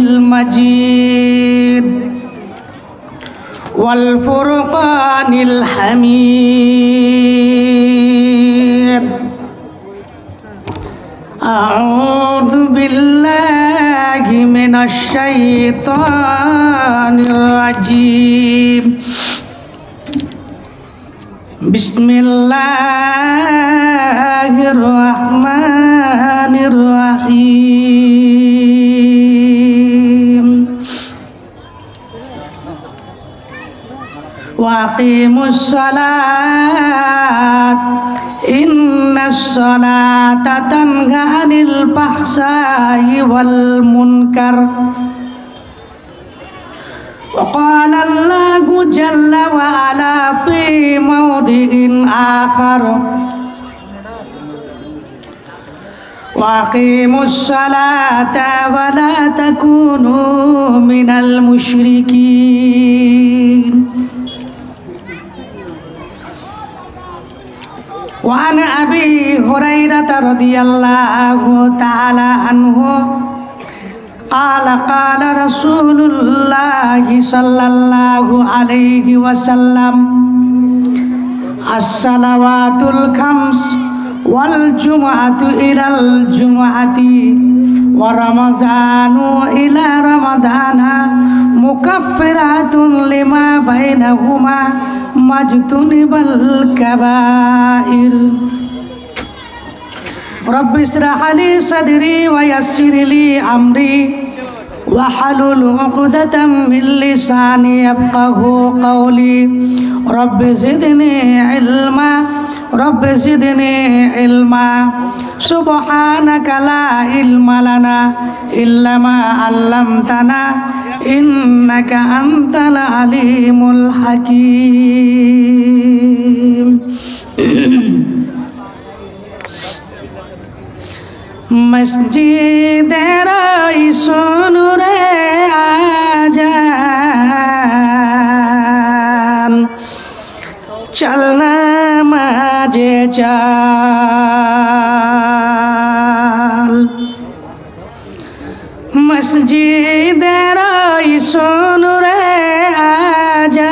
المجيد والفرقان الحميد أعوذ بالله من الشيطان الرجيم بسم الله الرحمن الرحيم وأقيموا الصلاة إن الصلاة تنهى عن الفحشاء والمنكر وقال الله جل وعلا في موضع آخر وأقيموا الصلاة ولا تكونوا من المشركين وعن أبي هريرة رضي الله تعالى عنه قال قال رسول الله صلى الله عليه وسلم الصلوات الخمس والجمعة إلى الجمعة ورمضان إلى رمضان مكفرات لما بينهما ما اجتنب الكبائر رب اشرح لي صدري ويسر لي أمري واحلل عقدة من لساني يفقهوا قولي رب زدني علما رب زدني علما سبحانك لا علم لنا إلا ما علمتنا إنك أنت العليم الحكيم মসজিদের সুনুরে আজান চলনা মাঝে চাল মসজিদের সুনুরে আজান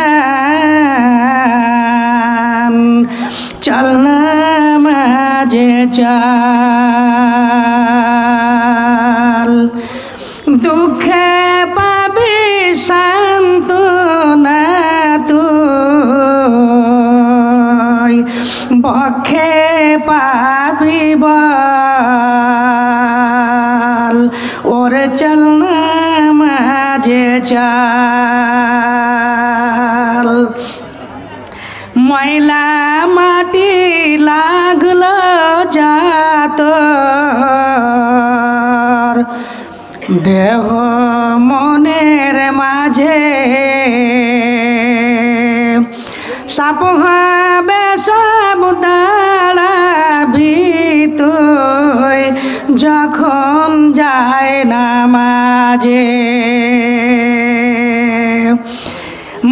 চলনা মাঝে চাল দুঃখে পাবি সান্ত্বনা তুই বক্ষে পাবি বল ওরে চল না মাঝে চাল ময়লা মাটি লাগলো যাত দেহ মনের মাঝে সাপ হবে সব দাঁড়াবি তুই যখন যায় নামাজে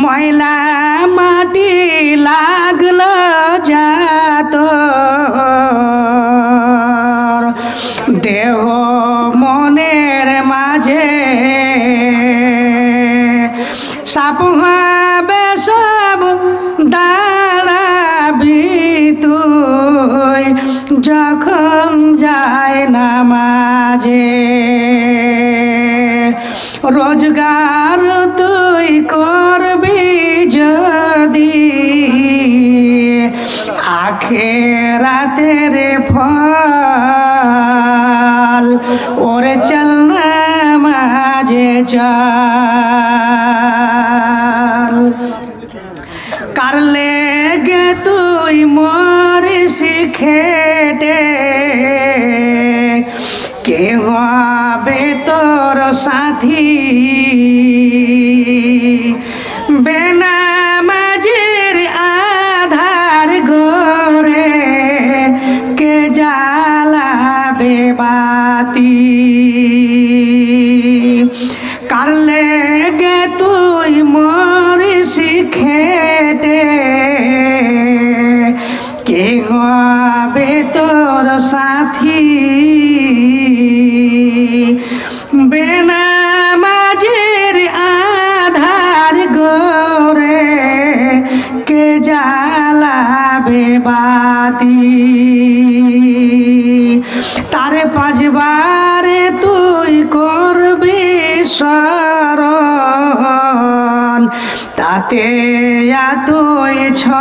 ময়লা মাটি লাগলো যাত দেহ মনের মাঝে সাপ হবে সব দাঁড়াবি তুই যখন যায় নামাজে রোজগার তুই করবি যদি আখিরাতের ফল ওরে চল না মাঝে চল কার লেগে তুই মরিস খেটে কে হবে তোর সাথী বেনামাজির আধার গোরে কে জ্বালাবে বাতি কার লেগে তুই মরিস খেটে কে হবে তোর সাথী বেনা বাতি তারে পাঁচবারে তুই করবি স্মরণ তাতে তুই ছল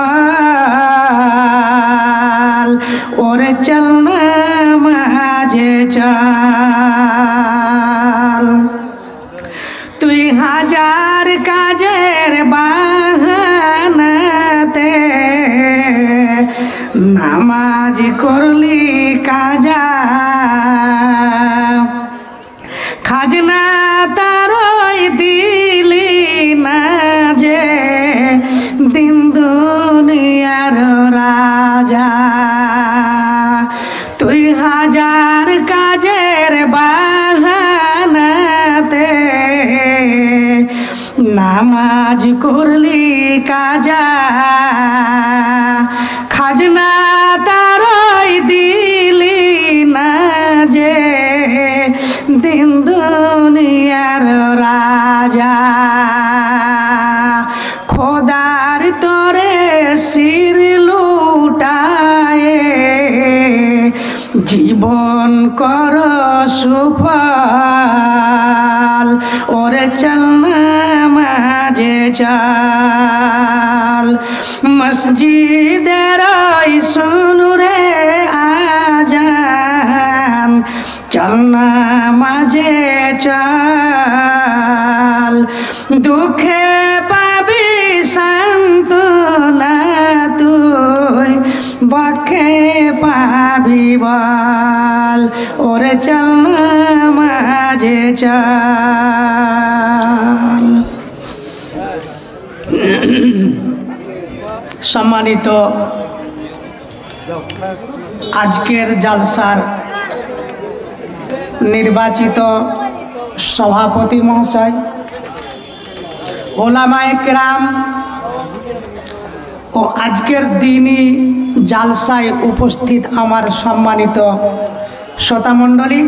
ওরে চল না মাঝে চল তুই হাজার কাজের বাহানাতে নামাজ করলি কাজা খাজনা তারই দিলি না যে দিন দুনিয়ার রাজা তুই হাজার কাজের বাহানাতে নামাজ করলি কাজা খাজনা তারই দিলি না যে দিন দুনিয়ার রাজা খোদার তোরে শির লুটায়ে জীবন কর সুফল ওরে চল না মাঝে চল মসজিদের শুনু রে আজান চল না মাঝে চল দুঃখে পাবি সান্ত্বনা তুই বক্ষে পাবি বল ওরে চল না মাঝে চল। সম্মানিত আজকের জালসার নির্বাচিত সভাপতি মহাশয়, ওলামায়ে কেরাম ও আজকের দিনই জালসায় উপস্থিত আমার সম্মানিত শ্রোতামণ্ডলী,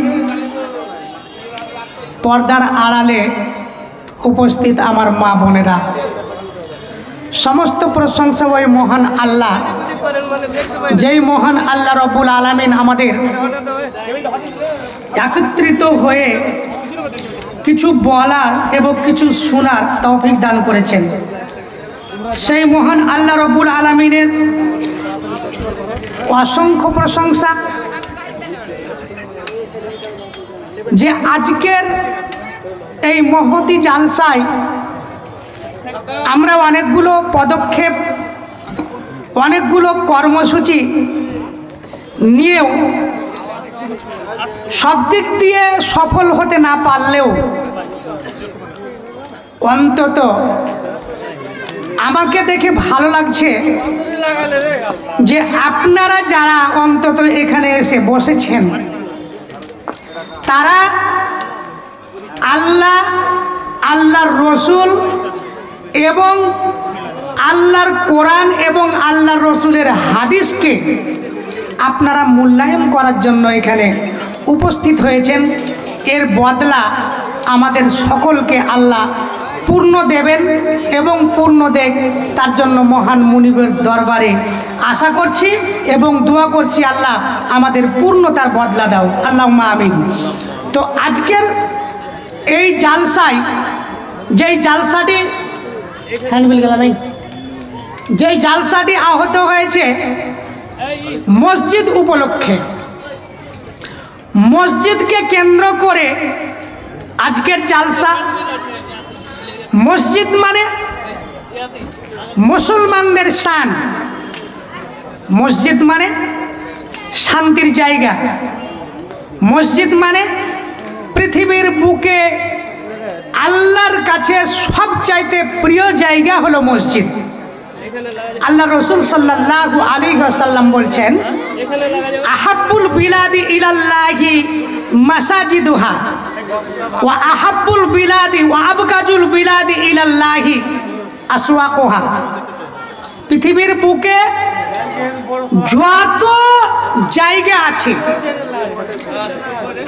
পর্দার আড়ালে উপস্থিত আমার মা বোনেরা, সমস্ত প্রশংসা ওই মহান আল্লাহ, যেই মহান আল্লাহ রব্বুল আলামিন আমাদের একত্রিত হয়ে কিছু বলার এবং কিছু শোনার তৌফিক দান করেছেন। সেই মহান আল্লাহ রব্বুল আলামিনের অসংখ্য প্রশংসা যে আজকের এই মহতি জালসায় আমরা অনেকগুলো পদক্ষেপ, অনেকগুলো কর্মসূচি নিয়েও সব দিক দিয়ে সফল হতে না পারলেও অন্তত আমাকে দেখে ভালো লাগছে যে আপনারা যারা অন্তত এখানে এসে বসেছেন তারা আল্লাহ, আল্লাহর রসুল এবং আল্লাহর কোরআন এবং আল্লাহর রসুলের হাদিসকে আপনারা মূল্যায়ন করার জন্য এখানে উপস্থিত হয়েছেন। এর বদলা আমাদের সকলকে আল্লাহ পূর্ণ দেবেন এবং পূর্ণ দেখ, তার জন্য মহান মুনিবের দরবারে আশা করছি এবং দোয়া করছি, আল্লাহ আমাদের পূর্ণতার বদলা দাও, আল্লাহুম্মা আমিন। তো আজকের এই জালসায়, যেই জালসাটি হ্যান্ডবিল গেলা নাই, যেই জালসাটি আহত হয়েছে মসজিদ উপলক্ষে, মসজিদকে কেন্দ্র করে আজকের জালসা। মসজিদ মানে মুসলমানদের শান, মসজিদ মানে শান্তির জায়গা, মসজিদ মানে পৃথিবীর বুকে আল্লাহর কাছে সবচাইতে প্রিয় জায়গা হলো মসজিদ। আল্লাহ রসুল সাল্লাল্লাহু আলাইহি ওয়াসাল্লাম বলছেন, আহাব্বুল বিলাদি ইলাল্লাহি মাসাজিদুহা ওয়া আহাব্বুল বিলাদি ওয়া আবগাজুল বিলাদি ইলাল্লাহি আসওয়াকুহা। পৃথিবীর বুকে যত জায়গা আছে,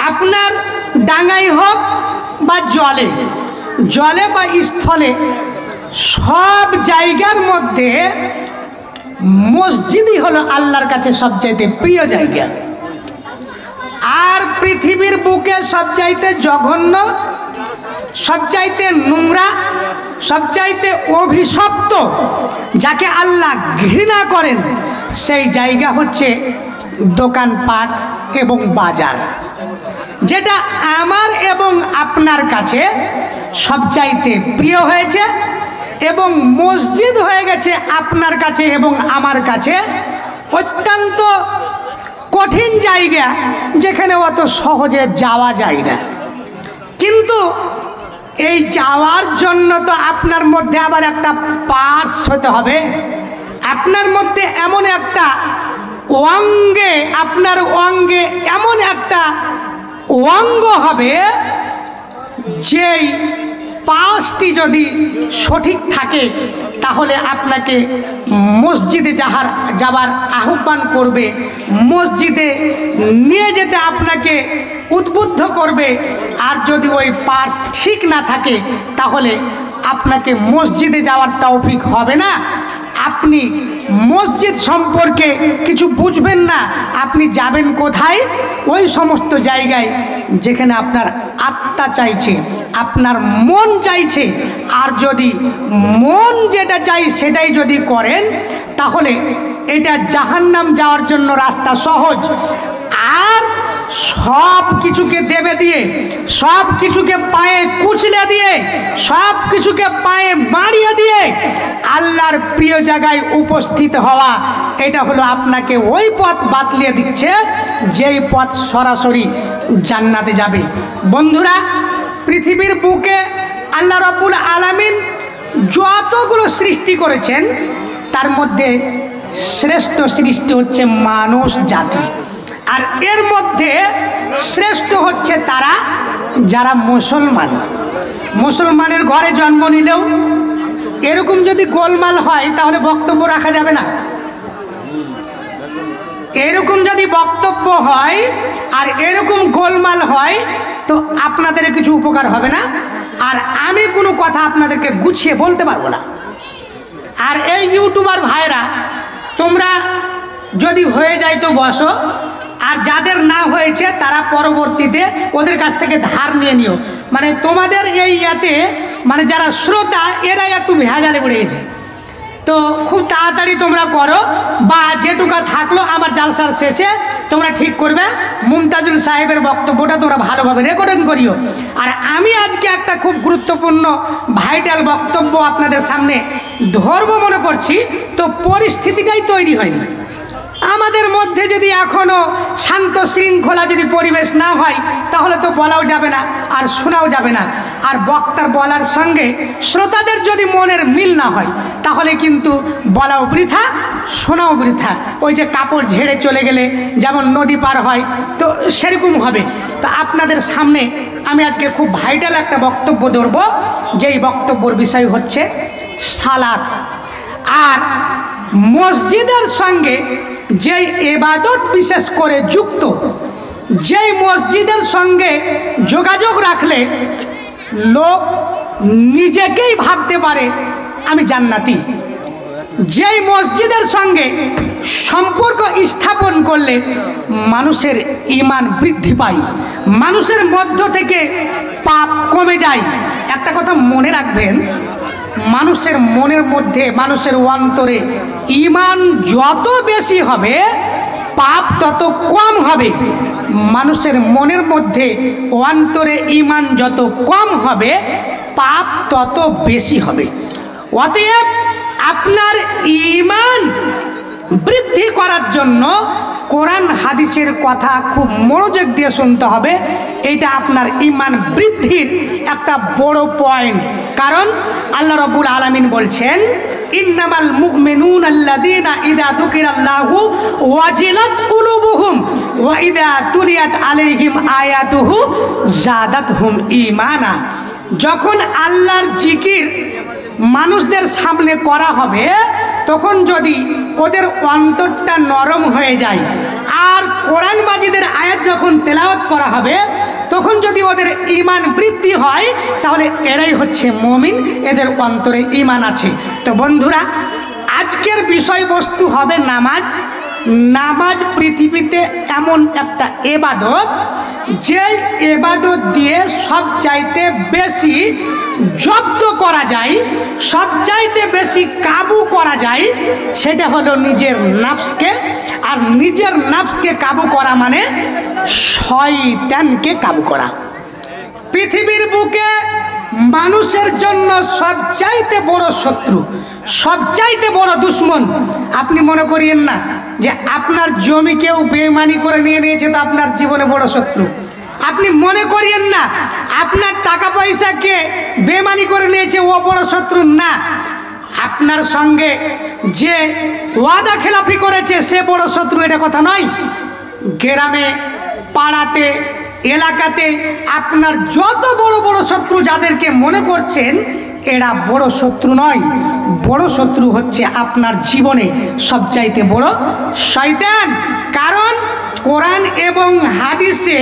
আপনার ডাঙায় হোক বা জলে, জলে বা স্থলে, সব জায়গার মধ্যে মসজিদই হলো আল্লাহর কাছে সবচাইতে প্রিয় জায়গা। আর পৃথিবীর বুকে সবচাইতে জঘন্য, সবচাইতে নোংরা, সবচাইতে অভিশপ্ত, যাকে আল্লাহ ঘৃণা করেন, সেই জায়গা হচ্ছে দোকানপাট এবং বাজার, যেটা আমার এবং আপনার কাছে সবচাইতে প্রিয় হয়েছে, এবং মসজিদ হয়ে গেছে আপনার কাছে এবং আমার কাছে অত্যন্ত কঠিন জায়গা, যেখানে অত সহজে যাওয়া যায় না। কিন্তু এই যাওয়ার জন্য তো আপনার মধ্যে আবার একটা পার্স হতে হবে, আপনার মধ্যে এমন একটা অঙ্গে, আপনার অঙ্গে এমন একটা অঙ্গ হবে যেই পাঁচটি যদি সঠিক থাকে, তাহলে আপনাকে মসজিদে যাবার আহ্বান করবে, মসজিদে নিয়ে যেতে আপনাকে উদ্বুদ্ধ করবে। আর যদি ওই পার্স ঠিক না থাকে, তাহলে আপনাকে মসজিদে যাওয়ার তৌফিক হবে না, আপনি মসজিদ সম্পর্কে কিছু বুঝবেন না। আপনি যাবেন কোথায়? ওই সমস্ত জায়গায় যেখানে আপনার আত্মা চাইছে, আপনার মন চাইছে। আর যদি মন যেটা চাই সেটাই যদি করেন, তাহলে এটা জাহান্নাম যাওয়ার জন্য রাস্তা সহজ। আর সব কিছুকে দেবে দিয়ে, সব কিছুকে পায়ে কুচলে দিয়ে, সব কিছুকে পায়ে মারিয়ে দিয়ে আল্লাহর প্রিয় জায়গায় উপস্থিত হওয়া, এটা হলো আপনাকে ওই পথ বাতলিয়ে দিচ্ছে যেই পথ সরাসরি জান্নাতে যাবে। বন্ধুরা, পৃথিবীর বুকে আল্লাহ রাব্বুল আলামিন যতগুলো সৃষ্টি করেছেন, তার মধ্যে শ্রেষ্ঠ সৃষ্টি হচ্ছে মানুষ জাতি। আর এর মধ্যে শ্রেষ্ঠ হচ্ছে তারা যারা মুসলমান। মুসলমানের ঘরে জন্ম নিলেও এরকম যদি গোলমাল হয়, তাহলে বক্তব্য রাখা যাবে না। এরকম যদি বক্তব্য হয় আর এরকম গোলমাল হয়, তো আপনাদের কিছু উপকার হবে না, আর আমি কোনো কথা আপনাদেরকে গুছিয়ে বলতে পারবো না। আর এই ইউটিউবার ভাইরা, তোমরা যদি হয়ে যায় তো বসো, আর যাদের না হয়েছে তারা পরবর্তীতে ওদের কাছ থেকে ধার নিয়ে নিও। মানে তোমাদের এই ইয়াতে মানে যারা শ্রোতা, এরাই একটু ভেজালে পড়ে গেছে, তো খুব তাড়াতাড়ি তোমরা করো, বা যেটুকা থাকলো আমার জালসার শেষে তোমরা ঠিক করবে। মুমতাজুল সাহেবের বক্তব্যটা তোমরা ভালোভাবে রেকর্ডিং করিও। আর আমি আজকে একটা খুব গুরুত্বপূর্ণ ভাইটাল বক্তব্য আপনাদের সামনে ধরবো মনে করছি, তো পরিস্থিতিটাই তৈরি হয়নি। আমাদের মধ্যে যদি এখনও শান্ত শৃঙ্খলা যদি পরিবেশ না হয়, তাহলে তো বলাও যাবে না আর শোনাও যাবে না। আর বক্তার বলার সঙ্গে শ্রোতাদের যদি মনের মিল না হয়, তাহলে কিন্তু বলাও বৃথা, শোনাও বৃথা। ওই যে কাপড় ঝেড়ে চলে গেলে যেমন নদী পার হয়, তো সেরকম হবে। তো আপনাদের সামনে আমি আজকে খুব ভাইটাল একটা বক্তব্য ধরব, যেই বক্তব্যের বিষয় হচ্ছে সালাত। আর মসজিদের সঙ্গে যেই ইবাদত বিশেষ করে যুক্ত, যেই মসজিদের সঙ্গে যোগাযোগ রাখলে লোক নিজেকেই ভাবতে পারে আমি জান্নাতি, যেই মসজিদের সঙ্গে সম্পর্ক স্থাপন করলে মানুষের ঈমান বৃদ্ধি পায়, মানুষের মধ্য থেকে পাপ কমে যায়। একটা কথা মনে রাখবেন, মানুষের মনের মধ্যে, মানুষের অন্তরে ঈমান যত বেশি হবে, পাপ তত কম হবে। মানুষের মনের মধ্যে অন্তরে ঈমান যত কম হবে, পাপ তত বেশি হবে। অতএব আপনার ঈমান বৃদ্ধি করার জন্য কোরআন হাদিসের কথা খুব মনোযোগ দিয়ে শুনতে হবে। এটা আপনার ঈমান বৃদ্ধির একটা বড় পয়েন্ট। কারণ আল্লাহ রাব্বুল আলামিন বলছেন, ইন্নামাল মুমিনুনা আল্লাযীনা ইযা যুকিরাল্লাহু ওয়াজিলাত কুলুবুহুম ওয়া ইযা তুলিয়াত আলাইহিম আয়াতুহু যাদাতহুম ঈমানা। যখন আল্লাহর জিকির মানুষদের সামনে করা হবে, তখন যদি ওদের অন্তরটা নরম হয়ে যায়, আর কোরআন মাজিদের আয়াত যখন তেলাওয়াত করা হবে, তখন যদি ওদের ঈমান বৃদ্ধি হয়, তাহলে এরাই হচ্ছে মুমিন, এদের অন্তরে ঈমান আছে। তো বন্ধুরা, আজকের বিষয়বস্তু হবে নামাজ। নামাজ পৃথিবীতে এমন একটা এবাদত, যে এবাদত দিয়ে সবচাইতে বেশি জব্দ করা যায়, সবচাইতে বেশি কাবু করা যায়, সেটা হলো নিজের নফসকে। আর নিজের নফসকে কাবু করা মানে শয়তানকে কাবু করা। পৃথিবীর বুকে মানুষের জন্য সবচাইতে বড় শত্রু, সবচাইতে বড় দুশ্মন। আপনি মনে করিয়েন না যে আপনার জমি কেউ বেইমানি করে নিয়ে নিয়েছে তো আপনার জীবনে বড় শত্রু। আপনি মনে করিয়েন না আপনার টাকা পয়সাকে বেইমানি করে নিয়েছে ও বড় শত্রু না। আপনার সঙ্গে যে ওয়াদা খেলাফি করেছে সে বড় শত্রু, এটা কথা নয়। গ্রামে, পাড়াতে, এলাকাতে আপনার যত বড় বড় শত্রু যাদেরকে মনে করছেন, এরা বড় শত্রু নয়। বড় শত্রু হচ্ছে আপনার জীবনে সবচাইতে বড় শয়তান। কারণ কোরআন এবং হাদিসে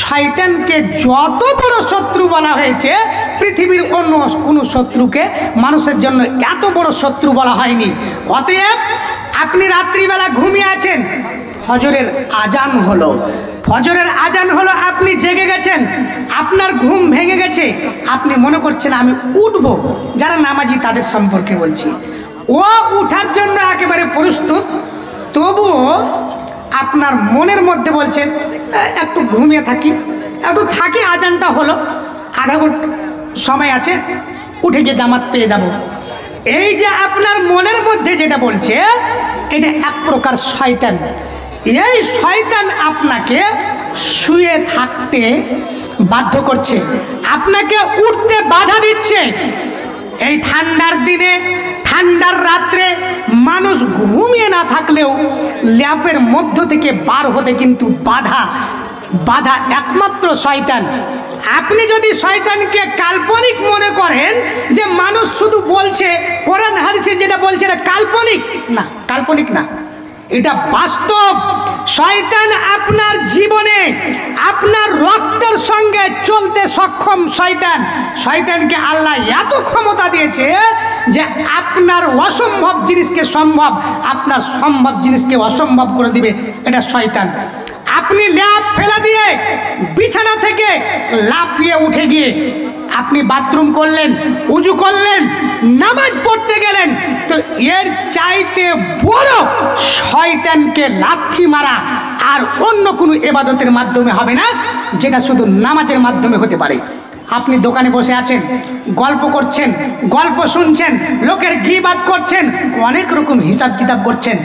শয়তানকে যত বড় শত্রু বলা হয়েছে, পৃথিবীর অন্য কোনো শত্রুকে মানুষের জন্য এত বড় শত্রু বলা হয়নি। অতএব আপনি রাত্রিবেলা ঘুমিয়ে আছেন, ফজরের আজান হলো, ফজরের আজান হলো, আপনি জেগে গেছেন, আপনার ঘুম ভেঙে গেছে, আপনি মনে করছেন আমি উঠবো। যারা নামাজি তাদের সম্পর্কে বলছি, ও উঠার জন্য একেবারে প্রস্তুত, তবুও আপনার মনের মধ্যে বলছেন একটু ঘুমিয়ে থাকি, একটু থাকি, আজানটা হলো, আধা ঘন্টা সময় আছে, উঠে গিয়ে জামাত পেয়ে যাব। এই যে আপনার মনের মধ্যে যেটা বলছে, এটা এক প্রকার শয়তান। এই শয়তান আপনাকে শুয়ে থাকতে বাধ্য করছে, আপনাকে উঠতে বাধা দিচ্ছে। এই ঠান্ডার দিনে, ঠান্ডার রাত্রে মানুষ ঘুমিয়ে না থাকলেও ল্যাপের মধ্য থেকে বার হতে কিন্তু বাধা একমাত্র শয়তান। আপনি যদি শয়তানকে কাল্পনিক মনে করেন যে মানুষ শুধু বলছে, কোরআন হাদিসে যেটা বলছে এটা কাল্পনিক না, কাল্পনিক না, এটা বাস্তব। শয়তান আপনার জীবনে আপনার রক্তের সঙ্গে চলতে সক্ষম। শয়তানকে আল্লাহ এত ক্ষমতা দিয়েছে যে আপনার অসম্ভব জিনিসকে সম্ভব, আপনার সম্ভব জিনিসকে অসম্ভব করে দিবে, এটা শয়তান। আপনি ল্যাপ ফেলা দিয়ে বিছানা থেকে লাফিয়ে উঠে গিয়ে আপনি বাথরুম করলেন, উজু করলেন, নামাজ পড়তে গেলেন, তো এর চাইতে বড় শয়তানকে লাথি মারা আর অন্য কোনো ইবাদতের মাধ্যমে হবে না, যেটা শুধু নামাজের মাধ্যমে হতে পারে। আপনি দোকানে বসে আছেন, গল্প করছেন, গল্প শুনছেন, লোকের গীবাত করছেন, অনেক রকম হিসাব কিতাব করছেন,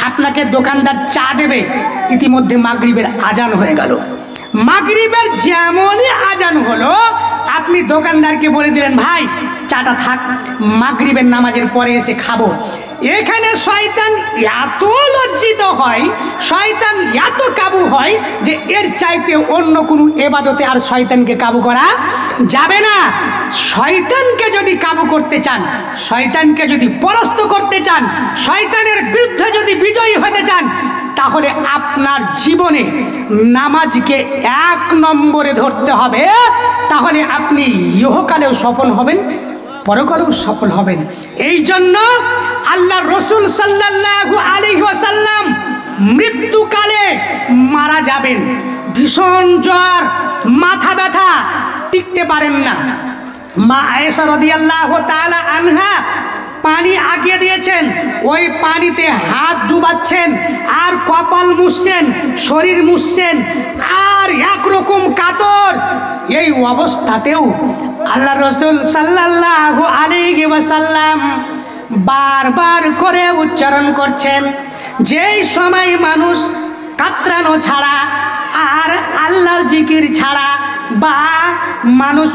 আপনাকে দোকানদার চা দেবে, ইতিমধ্যে মাগরিবের আজান হয়ে গেল। মাগরিবের যেমনই আজান হলো, আপনি দোকানদারকে বলে দিলেন ভাই চাটা থাক, মাগরিবের নামাজের পরে এসে খাবো। এখানে শয়তান এত লজ্জিত হয়, শয়তান এত কাবু হয় যে এর চাইতে অন্য কোনো ইবাদতে আর শয়তানকে কাবু করা যাবে না। শয়তানকে যদি কাবু করতে চান, শয়তানকে যদি পরাস্ত করতে চান, শয়তানের বিরুদ্ধে যদি বিজয়ী হতে চান, তাহলে আপনার জীবনে নামাজকে 1 নম্বরে ধরতে হবে। তাহলে আপনি ইহকালেও সফল হবেন, পরকালেও সফল হবেন। এই জন্য আল্লাহর রাসূল সাল্লাল্লাহু আলাইহি ওয়াসাল্লাম মৃত্যুকালে মারা যাবেন, ভীষণ জ্বর, মাথা ব্যথা, টিকতে পারেন না। মা আয়েশা রাদিয়াল্লাহু তাআলা আনহা পানি আগিয়ে দিয়েছেন, ওই পানিতে হাত ডুবাচ্ছেন আর কপাল মুছছেন, শরীর মুছছেন, আর একরকম কাতর। এই অবস্থাতেও আল্লাহ রাসূল সাল্লাল্লাহু আলাইহি ওয়াসাল্লাম বারবার করে উচ্চারণ করছেন, যেই সময় মানুষ কাতরানো ছাড়া আর আল্লাহর জিকির ছাড়া বা মানুষ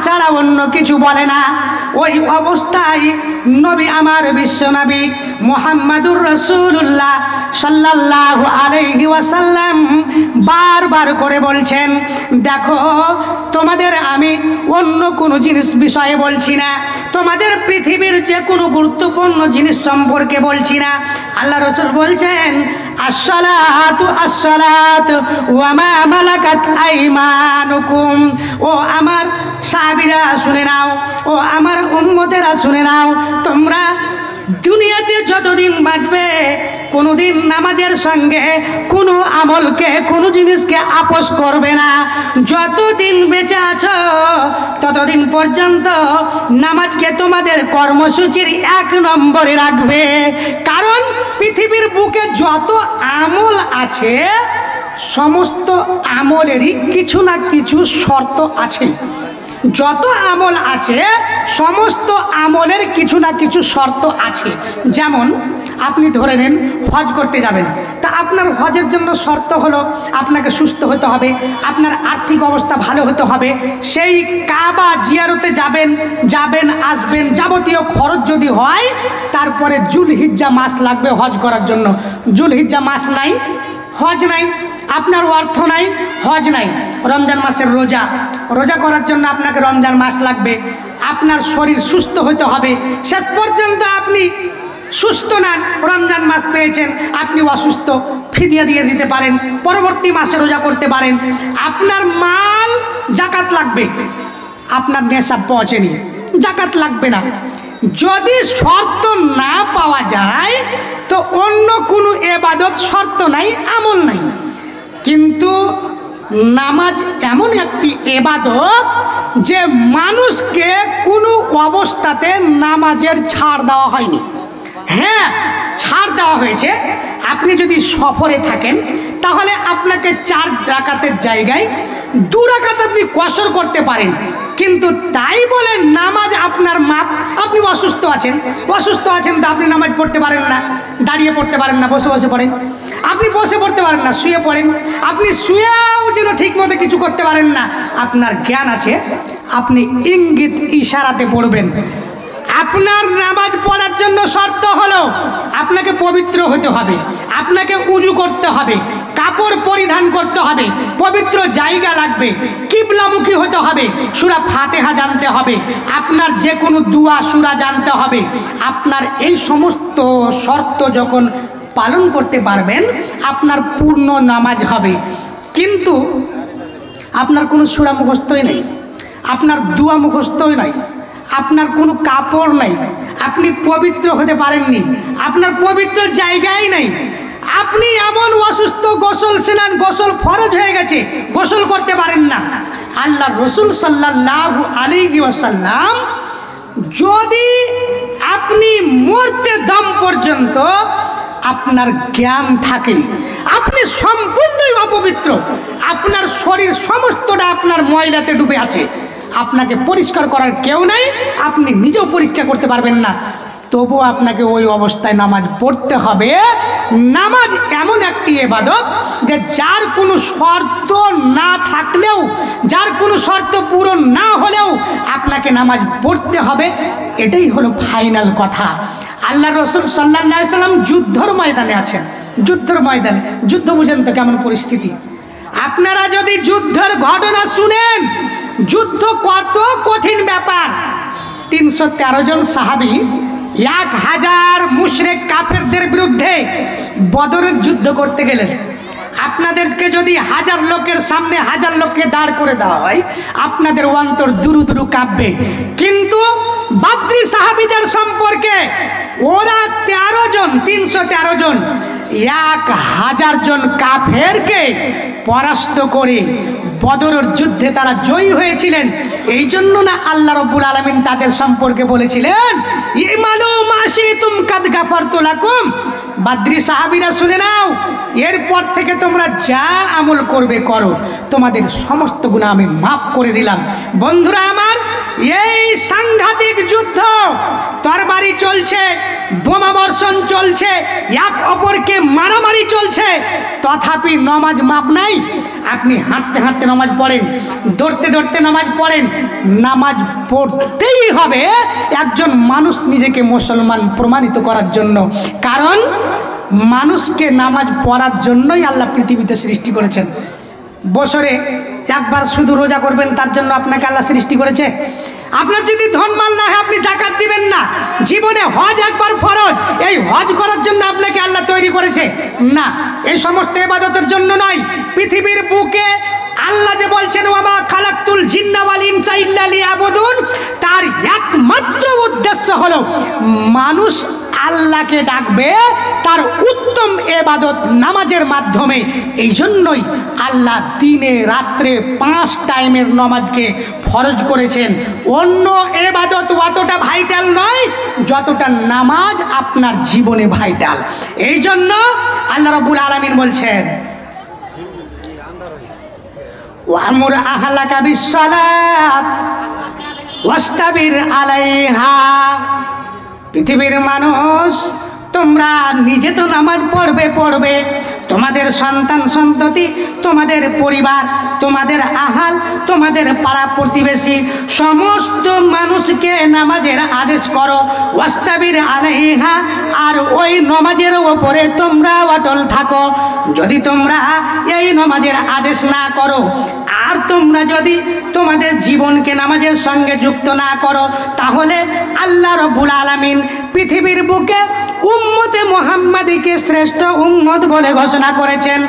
ছাড়া অন্য কিছু বলে না, ওই অবস্থায় নবী আমার বিশ্বনবী মুহাম্মাদুর রাসূলুল্লাহ সাল্লাল্লাহু আলাইহি ওয়াসাল্লাম বারবার করে বলছেন, দেখো তোমাদের আমি অন্য কোনো জিনিস বিষয়ে বলছি না, তোমাদের পৃথিবীর যে কোনো গুরুত্বপূর্ণ জিনিস সম্পর্কে বলছি না। আল্লাহ রাসূল বলছেন, আসসালাতু আসসালাতু ওয়া মা মালাকাত আইমানুকুম, ও আমার সাহাবীরা শুনে নাও, ও আমার উম্মতেরা শুনে নাও, তোমরা দুনিয়াতে যতদিন বাঁচবে কোনোদিন নামাজের সঙ্গে কোনো আমলকে, কোনো জিনিসকে আপোষ করবে না। যতদিন বেঁচে আছো ততদিন পর্যন্ত নামাজকে তোমাদের কর্মসূচির 1 নম্বরে রাখবে। কারণ পৃথিবীর বুকে যত আমল আছে সমস্ত আমলেরই কিছু না কিছু শর্ত আছে। যত আমল আছে সমস্ত আমলের কিছু না কিছু শর্ত আছে। যেমন আপনি ধরে নেন হজ করতে যাবেন, তা আপনার হজের জন্য শর্ত হলো আপনাকে সুস্থ হতে হবে, আপনার আর্থিক অবস্থা ভালো হতে হবে, সেই কাবা জিয়ারতে যাবেন আসবেন, যাবতীয় খরচ যদি হয়, তারপরে জুলহিজ্জা মাস লাগবে হজ করার জন্য। জুলহিজ্জা মাস নাই, হজ নাই, আপনার অর্থ নাই, হজ নাই। রমজান মাসের রোজা করার জন্য আপনাকে রমজান মাস লাগবে, আপনার শরীর সুস্থ হতে হবে। শেষ পর্যন্ত আপনি সুস্থ নন, রমজান মাস পেয়েছেন, আপনি অসুস্থ, ফিদিয়া দিয়ে দিতে পারেন, পরবর্তী মাসে রোজা করতে পারেন। আপনার মাল জাকাত লাগবে, আপনার নেশাব পৌঁছেনি, জাকাত লাগবে না। যদি শর্ত না পাওয়া যায় তো অন্য কোনো এবাদত শর্ত নাই, আমল নাই। কিন্তু নামাজ এমন একটি এবাদত যে মানুষকে কোনো অবস্থাতে নামাজের ছাড় দেওয়া হয়নি। হ্যাঁ, ছাড় দেওয়া হয়েছে। আপনি যদি সফরে থাকেন তাহলে আপনাকে 4 রাকাতের জায়গায় 2 রাকাত আপনি কসর করতে পারেন, কিন্তু তাই বলে নামাজ আপনার মাপ। আপনি অসুস্থ আছেন তো আপনি নামাজ পড়তে পারেন না, দাঁড়িয়ে পড়তে পারেন না, বসে পড়েন। আপনি বসে পড়তে পারেন না, শুয়ে পড়েন। আপনি শুয়েও যেন ঠিক মতো কিছু করতে পারেন না। আপনার জ্ঞান আছে, আপনি ইঙ্গিত ইশারাতে পড়বেন। আপনার নামাজ পড়ার জন্য শর্ত হলো আপনাকে পবিত্র হতে হবে, আপনাকে উজু করতে হবে, কাপড় পরিধান করতে হবে, পবিত্র জায়গা লাগবে, কিবলামুখী হতে হবে, সূরা ফাতিহা জানতে হবে, আপনার যে কোনো দুয়া সূরা জানতে হবে। আপনার এই সমস্ত শর্ত যখন পালন করতে পারবেন আপনার পূর্ণ নামাজ হবে। কিন্তু আপনার কোনো সূরা মুখস্থই নেই, আপনার দুয়া মুখস্থই নাই, আপনার কোনো কাপড় নাই, আপনি পবিত্র হতে পারেননি, আপনার পবিত্র জায়গাই নাই, আপনি এমন অসুস্থ, গোসল ফরজ হয়ে গেছে, গোসল করতে পারেন না। আল্লাহ রসুল সাল্লাল্লাহু আলাইহি ওয়াসাল্লাম যদি আপনি মরতে দম পর্যন্ত আপনার জ্ঞান থাকে, আপনি সম্পূর্ণই অপবিত্র, আপনার শরীর সমস্তটা আপনার ময়লাতে ডুবে আছে, আপনাকে পরিষ্কার করার কেউ নাই, আপনি নিজেও পরিষ্কার করতে পারবেন না, তবু আপনাকে ওই অবস্থায় নামাজ পড়তে হবে। নামাজ এমন একটি ইবাদত যে যার কোনো শর্ত না থাকলেও, যার কোনো শর্ত পূরণ না হলেও আপনাকে নামাজ পড়তে হবে। এটাই হলো ফাইনাল কথা। আল্লাহ রসুল সাল্লাল্লাহু আলাইহি সাল্লাম যুদ্ধের ময়দানে আছেন, যুদ্ধ বুঝেন তো কেমন পরিস্থিতি। আপনারা যদি যুদ্ধের ঘটনা শুনেন, যুদ্ধ কত কঠিন ব্যাপার। 313 জন সাহাবী 1000 মুশরিক কাফেরদের বিরুদ্ধে বদরের যুদ্ধ করতে গেলেন। আপনাদেরকে যদি 1000 লোকের সামনে 1000 লোককে দাঁড় করে দেওয়া হয়, আপনাদের অন্তর দুরু দুরু কাঁপবে। কিন্তু বদরি সাহাবীদের সম্পর্কে ওরা 313 জন 1000 জন কাফেরকে পরাস্ত করে বদরের যুদ্ধে তারা জয়ী হয়েছিলেন। এই জন্য না আল্লাহ রাব্বুল আলামিন তাদের সম্পর্কে বলেছিলেন, ইমানু মাশিতুম কাদ গাফারতু লাকুম। বদরি সাহাবীরা শুনে নাও, এরপর থেকে তোমরা যা আমল করবে করো, তোমাদের সমস্ত গুনাহ আমি মাফ করে দিলাম। বন্ধুরা আমার, এই সাংঘাতিক যুদ্ধ, তরবারি চলছে, বোমা বর্ষণ চলছে, এক অপরকে মারামারি চলছে, তথাপি নামাজ মাপ নাই। আপনি হাঁটতে হাঁটতে নামাজ পড়েন, দৌড়তে দৌড়তে নামাজ পড়েন, নামাজ পড়তেই হবে একজন মানুষ নিজেকে মুসলমান প্রমাণিত করার জন্য। কারণ মানুষকে নামাজ পড়ার জন্যই আল্লাহ পৃথিবীতে সৃষ্টি করেছেন। বছরে একবার শুধু রোজা করবেন, তার জন্য আপনাকে আল্লাহ সৃষ্টি করেছে? আপনার যদি ধন মাল না হয় আপনি যাকাত দিবেন না। জীবনে হজ একবার ফরজ, এই হজ করার জন্য আপনাকে আল্লাহ তৈরি করেছে না, এই সমস্ত ইবাদতের জন্য নয়। পৃথিবীর বুকে আল্লাহ যে বলছেন ওয়ামা খালাকতুল জিন্না ওয়াল ইনসা ইল্লা লিয়াবুদুন, তার একমাত্র উদ্দেশ্য হলো মানুষ আল্লাহকে ডাকবে তার উত্তম ইবাদত নামাজের মাধ্যমে। এই জন্যই আল্লাহ দিনে রাত্রে 5 টাইমের নামাজকে ফরজ করেছেন। অন্য ইবাদত অতটা ভাইটাল নয় যতটা নামাজ আপনার জীবনে ভাইটাল। এই জন্য আল্লাহ রাব্বুল আলামিন বলছেন ওয়ামুর আহলাকা বিসসালাত ওয়াস্তাবির আলাইহা। পৃথিবীর মানুষ, তোমরা নিজে তো নামাজ পড়বে, তোমাদের সন্তান সন্ততি, তোমাদের পরিবার, তোমাদের আহাল, তোমাদের পাড়া প্রতিবেশী সমস্ত মানুষকে নামাজের আদেশ করো। ওয়াস্তাবির আলাইহা, আর ওই নামাজের ওপরে তোমরা অটল থাকো। যদি তোমরা এই নামাজের আদেশ না করো আর তোমরা যদি তোমাদের জীবনকে নামাজের সঙ্গে যুক্ত না করো, তাহলে আল্লাহ রাব্বুল আলামিন পৃথিবীর বুকে উম্মতে মুহাম্মাদীকে শ্রেষ্ঠ উম্মত বলে ঘোষণা করেছেন।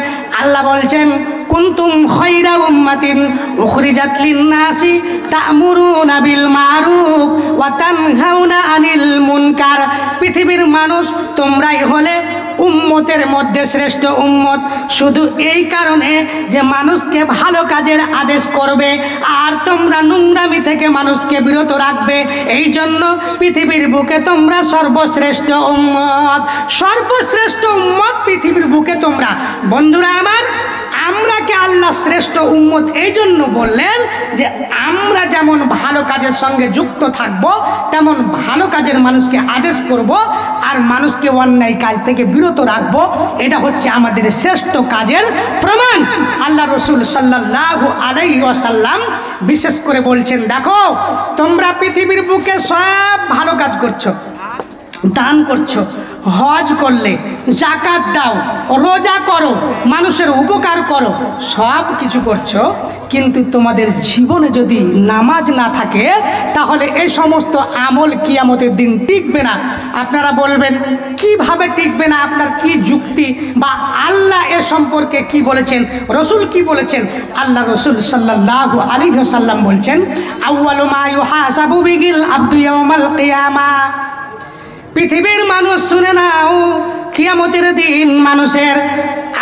আল্লাহ বলছেন কুনতুম খায়রা উম্মাতিন উখরিজাত লিন-নাসি তা'মুরুনা বিল মারুফ ওয়া তানহাউনা আনিল মুনকার। পৃথিবীর মানুষ তোমরাই হলে উম্মতের মধ্যে শ্রেষ্ঠ উম্মত, শুধু এই কারণে যে মানুষকে ভালো কাজের আদেশ করবে আর তোমরা নোংরামি থেকে মানুষকে বিরত রাখবে। এই জন্য পৃথিবীর বুকে তোমরা সর্বশ্রেষ্ঠ উম্মত, সর্বশ্রেষ্ঠ উম্মত পৃথিবীর বুকে তোমরা। বন্ধুরা আমার, আমরাকে আল্লাহ শ্রেষ্ঠ উম্মত এই জন্য বললেন যে আমরা যেমন ভালো কাজের সঙ্গে যুক্ত থাকব, তেমন ভালো কাজের মানুষকে আদেশ করব আর মানুষকে অন্যায় কাজ থেকে বিরত রাখব। এটা হচ্ছে আমাদের শ্রেষ্ঠ কাজের প্রমাণ। আল্লাহ রসুল সাল্লাল্লাহু আলাইহি ওয়াসাল্লাম বিশেষ করে বলছেন, দেখো তোমরা পৃথিবীর বুকে সব ভালো কাজ করছো, দান করছো, হজ করলে, জাকাত দাও, রোজা করো, মানুষের উপকার করো, সব কিছু করছো, কিন্তু তোমাদের জীবনে যদি নামাজ না থাকে তাহলে এই সমস্ত আমল কিয়ামতের দিন টিকবে না। আপনারা বলবেন কিভাবে টিকবে না, আপনার কি যুক্তি বা আল্লাহ এ সম্পর্কে কি বলেছেন, রসুল কি বলেছেন? আল্লাহ রসুল সাল্লাল্লাহু আলাইহি ওয়াসাল্লাম বলছেন আউয়ালু মা ইউহাসাবু বিহিল আবদু ইয়াওমাল কিয়ামা। পৃথিবীর মানুষ শুনে নাও, কিয়ামতের দিন মানুষের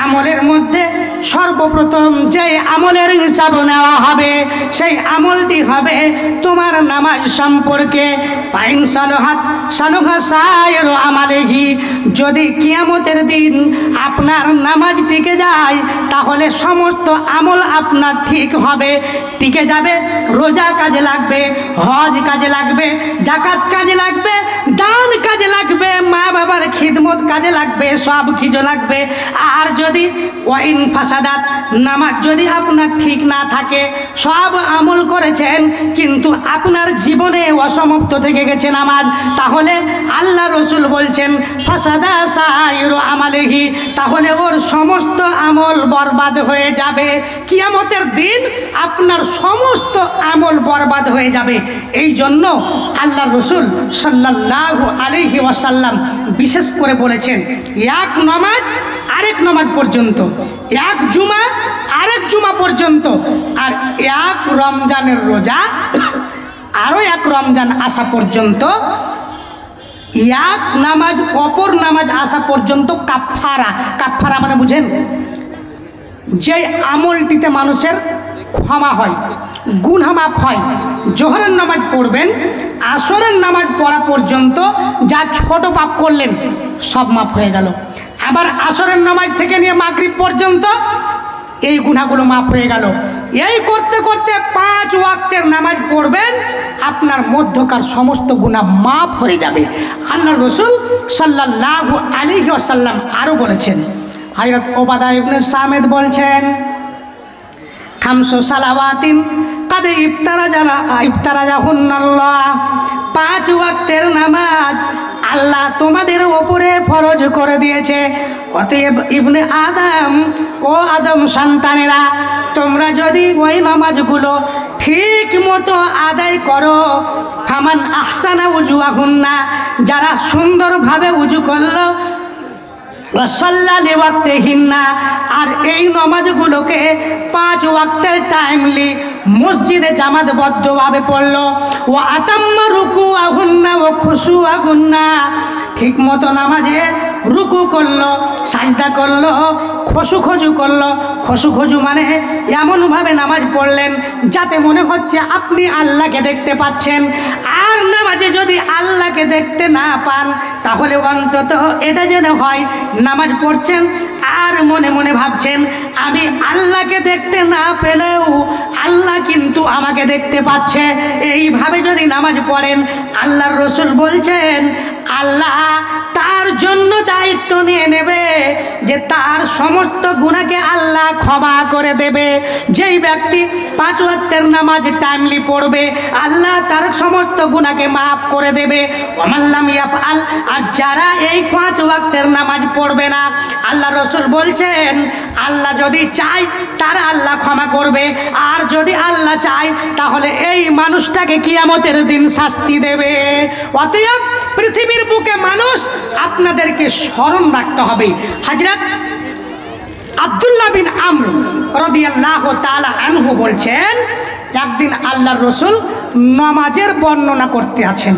আমলের মধ্যে সর্বপ্রথম যে আমলের হিসাব নেওয়া হবে সেই আমলটি হবে তোমার নামাজ সম্পর্কে। পাইন সালহাত সালহা সায়রু আমালিহি, যদি কিয়ামতের দিন আপনার নামাজ টিকে যায় তাহলে সমস্ত আমল আপনার ঠিক হবে, টিকে যাবে। রোজা কাজে লাগবে, হজ কাজে লাগবে, জাকাত কাজে লাগবে, দান কাজে লাগবে, মা বাবার খিদমত কাজে লাগবে, সব কিছু লাগবে। আর যদি ওয়াইন ফাসাদাত, নামাজ যদি আপনার ঠিক না থাকে, সব আমল করেছেন কিন্তু আপনার জীবনে অসমাপ্ত থেকে গেছে নামাজ, তাহলে আল্লাহ রসুল বলছেন ফাসাদা সাইরু আমালিহি, তাহলে ওর সমস্ত আমল বরবাদ হয়ে যাবে। কিয়ামতের দিন আপনার সমস্ত আমল বরবাদ হয়ে যাবে। এই জন্য আল্লাহ রসুল সাল্লাল্লাহু আলাইহি ওয়াসাল্লাম বিশেষ করে বলেছেন এক নামাজ আরেক নামাজ পর্যন্ত, এক জুমা আরেক জুমা পর্যন্ত, আর এক রমজানের রোজা আরও এক রমজান আসা পর্যন্ত, এক নামাজ অপর নামাজ আসা পর্যন্ত কাফারা। কাফারা মানে বুঝেন, যে আমলটিতে মানুষের ক্ষমা হয়, গুনাহ মাফ হয়। জোহরের নামাজ পড়বেন, আসরের নামাজ পড়া পর্যন্ত যা ছোট পাপ করলেন সব মাফ হয়ে গেল। আবার আসরের নামাজ থেকে নিয়ে মাগরিব পর্যন্ত এই গুনাহগুলো মাফ হয়ে গেল। এই করতে করতে 5 ওয়াক্তের নামাজ পড়বেন, আপনার মধ্যকার সমস্ত গুনাহ মাফ হয়ে যাবে। আল্লাহ রসুল সাল্লাল্লাহু আলাইহি ওয়াসাল্লাম আরও বলেছেন, হযরত ওবাদা ইবনে সামিত বলছেন খামসু সালাওয়াতিন কাদ ইফতারাজাহুন্নাল্লাহ, 5 ওয়াক্তের নামাজ আল্লাহ তোমাদের ওপরে ফরজ করে দিয়েছে। অতএব ইবনে আদম, ও আদম সন্তানেরা, তোমরা যদি ওই নামাজগুলো ঠিক মতো আদায় করো, ফামান আহসানা উজুয়াহুন্না, যারা সুন্দরভাবে উজু করলো, আর এই নামাজগুলোকে 5 ওয়াক্তের টাইমলি মসজিদে জামাতবদ্ধভাবে পড়লো। ও আতাম্মা রুকুআহুন্না ওয়া খুশুআহুন্না, ঠিক মতো নামাজে রুকু করলো, সাজদা করলো, খসু করলো। খসু মানে এমনভাবে নামাজ পড়লেন যাতে মনে হচ্ছে আপনি আল্লাহকে দেখতে পাচ্ছেন। আর নামাজে যদি আল্লাহকে দেখতে না পান তাহলে অন্তত এটা যেন হয় নামাজ পড়ছেন আর মনে মনে ভাবছেন আমি আল্লাহকে দেখতে না পেলেও আল্লাহ কিন্তু আমাকে দেখতে পাচ্ছে। এইভাবে যদি নামাজ পড়েন, আল্লাহর রাসূল বলছেন আল্লাহ তার জন্য দায়িত্ব নিয়ে নেবে যে তার সমস্ত গুনাহকে আল্লাহ ক্ষমা করে দেবে। যেই ব্যক্তি 5 ওয়াক্তের নামাজ টাইমলি পড়বে আল্লাহ তার সমস্ত গুনাহকে মাফ করে দেবে। ওয়ামাল্লাম ইয়াফআল, আর যারা এই 5 ওয়াক্তের নামাজ পড়বে না, আল্লাহ রাসূল বলছেন আল্লাহ যদি চায় তার আল্লাহ ক্ষমা করবে, আর যদি আল্লাহ চায় তাহলে এই মানুষটাকে কিয়ামতের দিন শাস্তি দেবে। অতএব পৃথিবীর বুকে মানুষ আপনাদেরকে স্মরণ রাখতে হবে। হযরত আব্দুল্লাহ বিন আমর রাদিয়াল্লাহু তাআলা আনহু বলছেন একদিন আল্লাহর রাসূল নামাজের বর্ণনা করতে আছেন।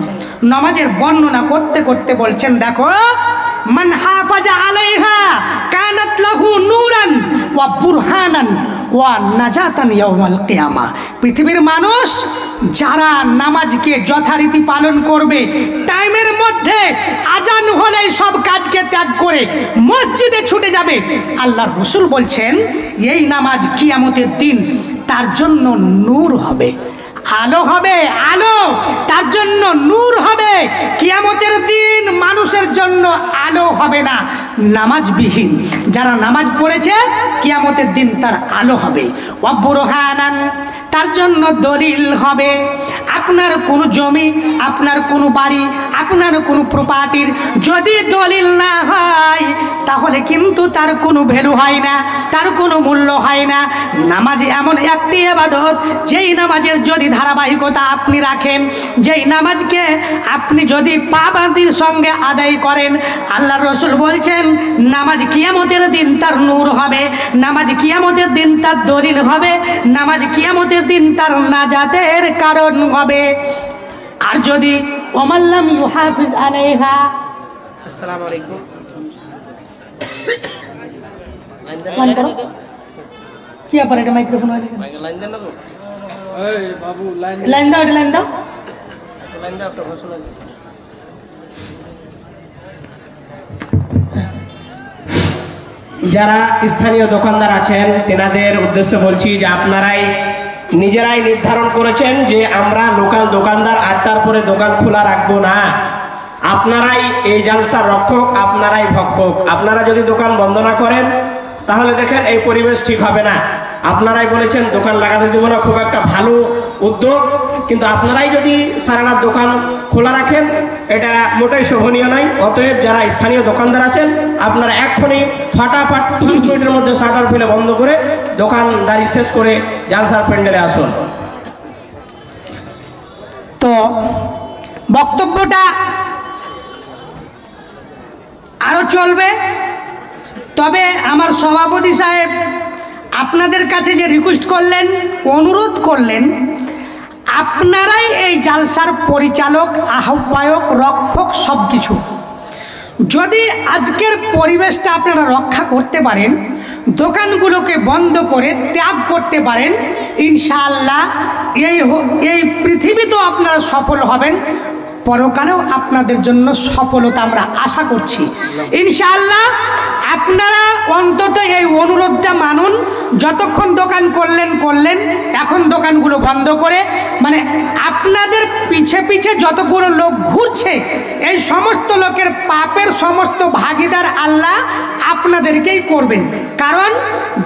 নামাজের বর্ণনা করতে করতে বলছেন দেখো, মান হাফাজা আলাইহা কানাত লাহু নূরান ওয়া বুরহানান ওয়া নাজাতান ইয়াউমাল কিয়ামা। পৃথিবীর মানুষ যারা নামাজকে যথারীতি পালন করবে, টাইমের মধ্যে আজান হলেই সব কাজকে ত্যাগ করে মসজিদে ছুটে যাবে, আল্লাহর রাসূল বলছেন এই নামাজ কিয়ামতের দিন তার জন্য নূর হবে, আলো হবে, আলো তার জন্য নূর হবে। কিয়ামতের দিন মানুষের জন্য আলো হবে না, নামাজবিহীন যারা নামাজ পড়েছে কিয়ামতের দিন তার আলো হবে। ওয়া বুরহানান, তার জন্য দলিল হবে। আপনার কোনো জমি, আপনার কোনো বাড়ি, আপনার কোনো প্রপার্টির যদি দলিল না হয় তাহলে কিন্তু তার কোনো ভ্যালু হয় না, তার কোনো মূল্য হয় না। নামাজ এমন একটি ইবাদত যেই নামাজের যদি ধারাবাহিকতা আপনি রাখেন, যেই নামাজকে আপনি যদি পাবন্দির সঙ্গে আদায় করেন, আল্লাহর রাসূল বলছেন নামাজ কিয়ামতের দিন তার নূর হবে, নামাজ কিয়ামতের দিন তার দলিল হবে, নামাজ কিয়ামতের দিন তার নাজাতের কারণ হবে। আর যদি ওমাল্লাম ইউহাফিজ আলাইহা, আসসালামু আলাইকুম, কি ব্যাপার এটা মাইক্রোফোন লাইন দেন না তো, এই বাবু লাইন দাও, লাইন দাও, লাইন দাও একটা ঘোষণা। যারা স্থানীয় দোকানদার আছেন তেনাদের উদ্দেশ্যে বলছি যে আপনারাই নিজেরাই নির্ধারণ করেছেন যে আমরা লোকাল দোকানদার 8টার পরে দোকান খোলা রাখবো না। আপনারাই এই জালসার রক্ষক, আপনারাই ভক্ষক। আপনারা যদি দোকান বন্ধ না করেন তাহলে দেখেন এই পরিবেশ ঠিক হবে না। আপনারাই বলেছেন দোকান লাগাতে দেবো না, খুব একটা ভালো উদ্যোগ, কিন্তু আপনারাই যদি সারা রাত দোকান খোলা রাখেন এটা মোটেই শোভনীয় নয়। অতএব যারা স্থানীয় দোকানদার আছেন আপনারা এখনই ফটাফট 5 মিনিটের মধ্যে শাটার ফেলে বন্ধ করে দোকানদারি শেষ করে জালসার প্যান্ডেলে আসুন। তো বক্তব্যটা আরো চলবে, তবে আমার সভাপতি সাহেব আপনাদের কাছে যে রিকোয়েস্ট করলেন, অনুরোধ করলেন, আপনারাই এই জালসার পরিচালক, আহ্বায়ক, রক্ষক সব কিছু। যদি আজকের পরিবেশটা আপনারা রক্ষা করতে পারেন, দোকানগুলোকে বন্ধ করে ত্যাগ করতে পারেন, ইনশাআল্লাহ এই পৃথিবীতেও আপনারা সফল হবেন, পরকালেও আপনাদের জন্য সফলতা আমরা আশা করছি ইনশাআল্লাহ। আপনারা অন্তত এই অনুরোধটা মানুন। যতক্ষণ দোকান করলেন, এখন দোকানগুলো বন্ধ করে, মানে আপনাদের পিছে পিছে যতগুলো লোক ঘুরছে এই সমস্ত লোকের পাপের সমস্ত ভাগিদার আল্লাহ আপনাদেরকেই করবেন। কারণ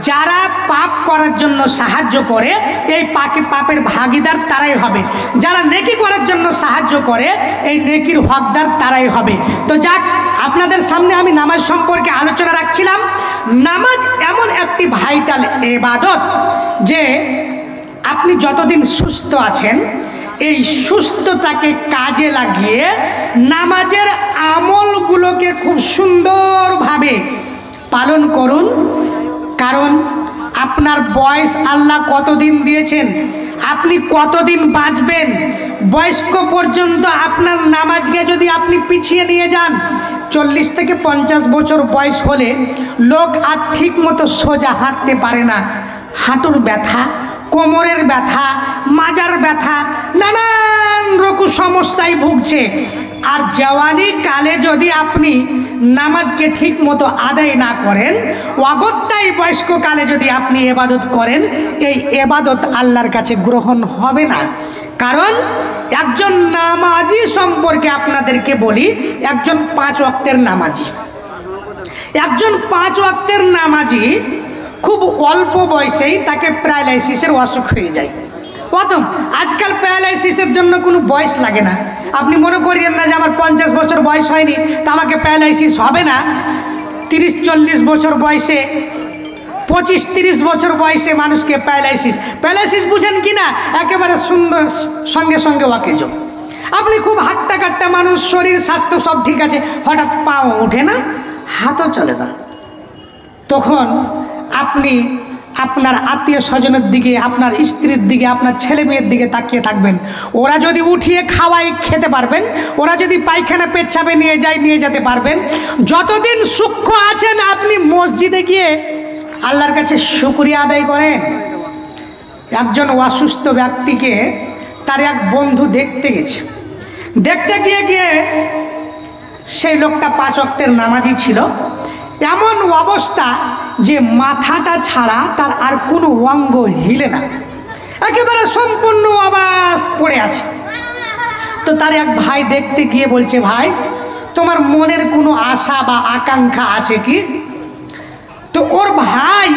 যারা পাপ করার জন্য সাহায্য করে এই পাপের ভাগিদার তারাই হবে, যারা নেকি করার জন্য সাহায্য করে এই নেকির হকদার তারাই হবে। তো যাক, আপনাদের সামনে আমি নামাজ সম্পর্কে আলোচনা রাখছিলাম। নামাজ এমন একটি ভাইটাল ইবাদত যে আপনি যতদিন সুস্থ আছেন এই সুস্থতাকে কাজে লাগিয়ে নামাজের আমলগুলোকে খুব সুন্দরভাবে পালন করুন। কারণ আপনার বয়স আল্লাহ কতদিন দিয়েছেন, আপনি কতদিন বাঁচবেন, বয়স্ক পর্যন্ত আপনার নামাজকে যদি আপনি পিছিয়ে নিয়ে যান, 40 থেকে 50 বছর বয়স হলে লোক আর ঠিক মতো সোজা হাঁটতে পারে না। হাঁটুর ব্যথা, কোমরের ব্যথা, মাজার ব্যথা, নানান রকম সমস্যায় ভুগছে। আর জওয়ানি কালে যদি আপনি নামাজকে ঠিক মতো আদায় না করেন, অগত্যাই বয়স্ক কালে যদি আপনি এবাদত করেন, এই এবাদত আল্লাহর কাছে গ্রহণ হবে না। কারণ একজন নামাজি সম্পর্কে আপনাদেরকে বলি, একজন 5 ওয়াক্তের নামাজি, একজন 5 ওয়াক্তের নামাজি খুব অল্প বয়সেই তাকে প্যারালাইসিসের অসুখ হয়ে যায়। প্রথম, আজকাল প্যারালাইসিসের জন্য কোনো বয়স লাগে না। আপনি মনে করিয়েন না যে আমার 50 বছর বয়স হয়নি তা আমাকে প্যারালাইসিস হবে না। 30-40 বছর বয়সে, 25-30 বছর বয়সে মানুষকে প্যারালাইসিস বুঝেন কি না, একেবারে সুন্দর সঙ্গে সঙ্গে ওয়াকেজ। আপনি খুব হাট্টা কাট্টা মানুষ, শরীর স্বাস্থ্য সব ঠিক আছে, হঠাৎ পাও ওঠে না, হাতও চলে না। তখন আপনি আপনার আত্মীয় স্বজনের দিকে, আপনার স্ত্রীর দিকে, আপনার ছেলে মেয়ের দিকে তাকিয়ে থাকবেন। ওরা যদি উঠিয়ে খাওয়াই খেতে পারবেন, ওরা যদি পায়খানা পেচ্ছাবে নিয়ে যায় নিয়ে যেতে পারবেন। যতদিন সূক্ষ্ম আছেন আপনি মসজিদে গিয়ে আল্লাহর কাছে শুকরিয়া আদায় করেন। একজন অসুস্থ ব্যক্তিকে তার এক বন্ধু দেখতে গেছে। দেখতে গিয়ে সেই লোকটা 5 ওয়াক্তের নামাজি ছিল। এমন অবস্থা যে মাথাটা ছাড়া তার আর কোনো অঙ্গ হিলে না, একেবারে সম্পূর্ণ অবশ পড়ে আছে। তো তার এক ভাই দেখতে গিয়ে বলছে, ভাই তোমার মনের কোনো আশা বা আকাঙ্ক্ষা আছে কি? তো ওর ভাই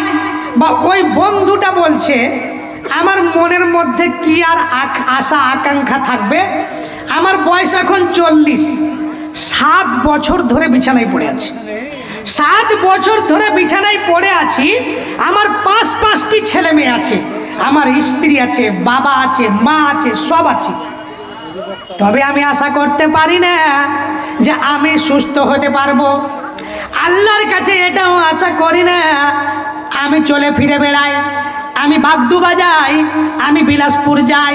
বা ওই বন্ধুটা বলছে, আমার মনের মধ্যে কি আর আশা আকাঙ্ক্ষা থাকবে? আমার বয়স এখন 40, 7 বছর ধরে বিছানায় পড়ে আছি। 7 বছর ধরে বিছানায় পড়ে আছি। আমার 5টি ছেলে মেয়ে আছে, আমার স্ত্রী আছে, বাবা আছে, মা আছে, সব আছে। তবে আমি আশা করতে পারি না যে আমি সুস্থ হতে পারবো। আল্লাহর কাছে এটাও আশা করি না। আমি চলে ফিরে বেড়াই, আমি বাগডুবা যাই, আমি বিলাসপুর যাই,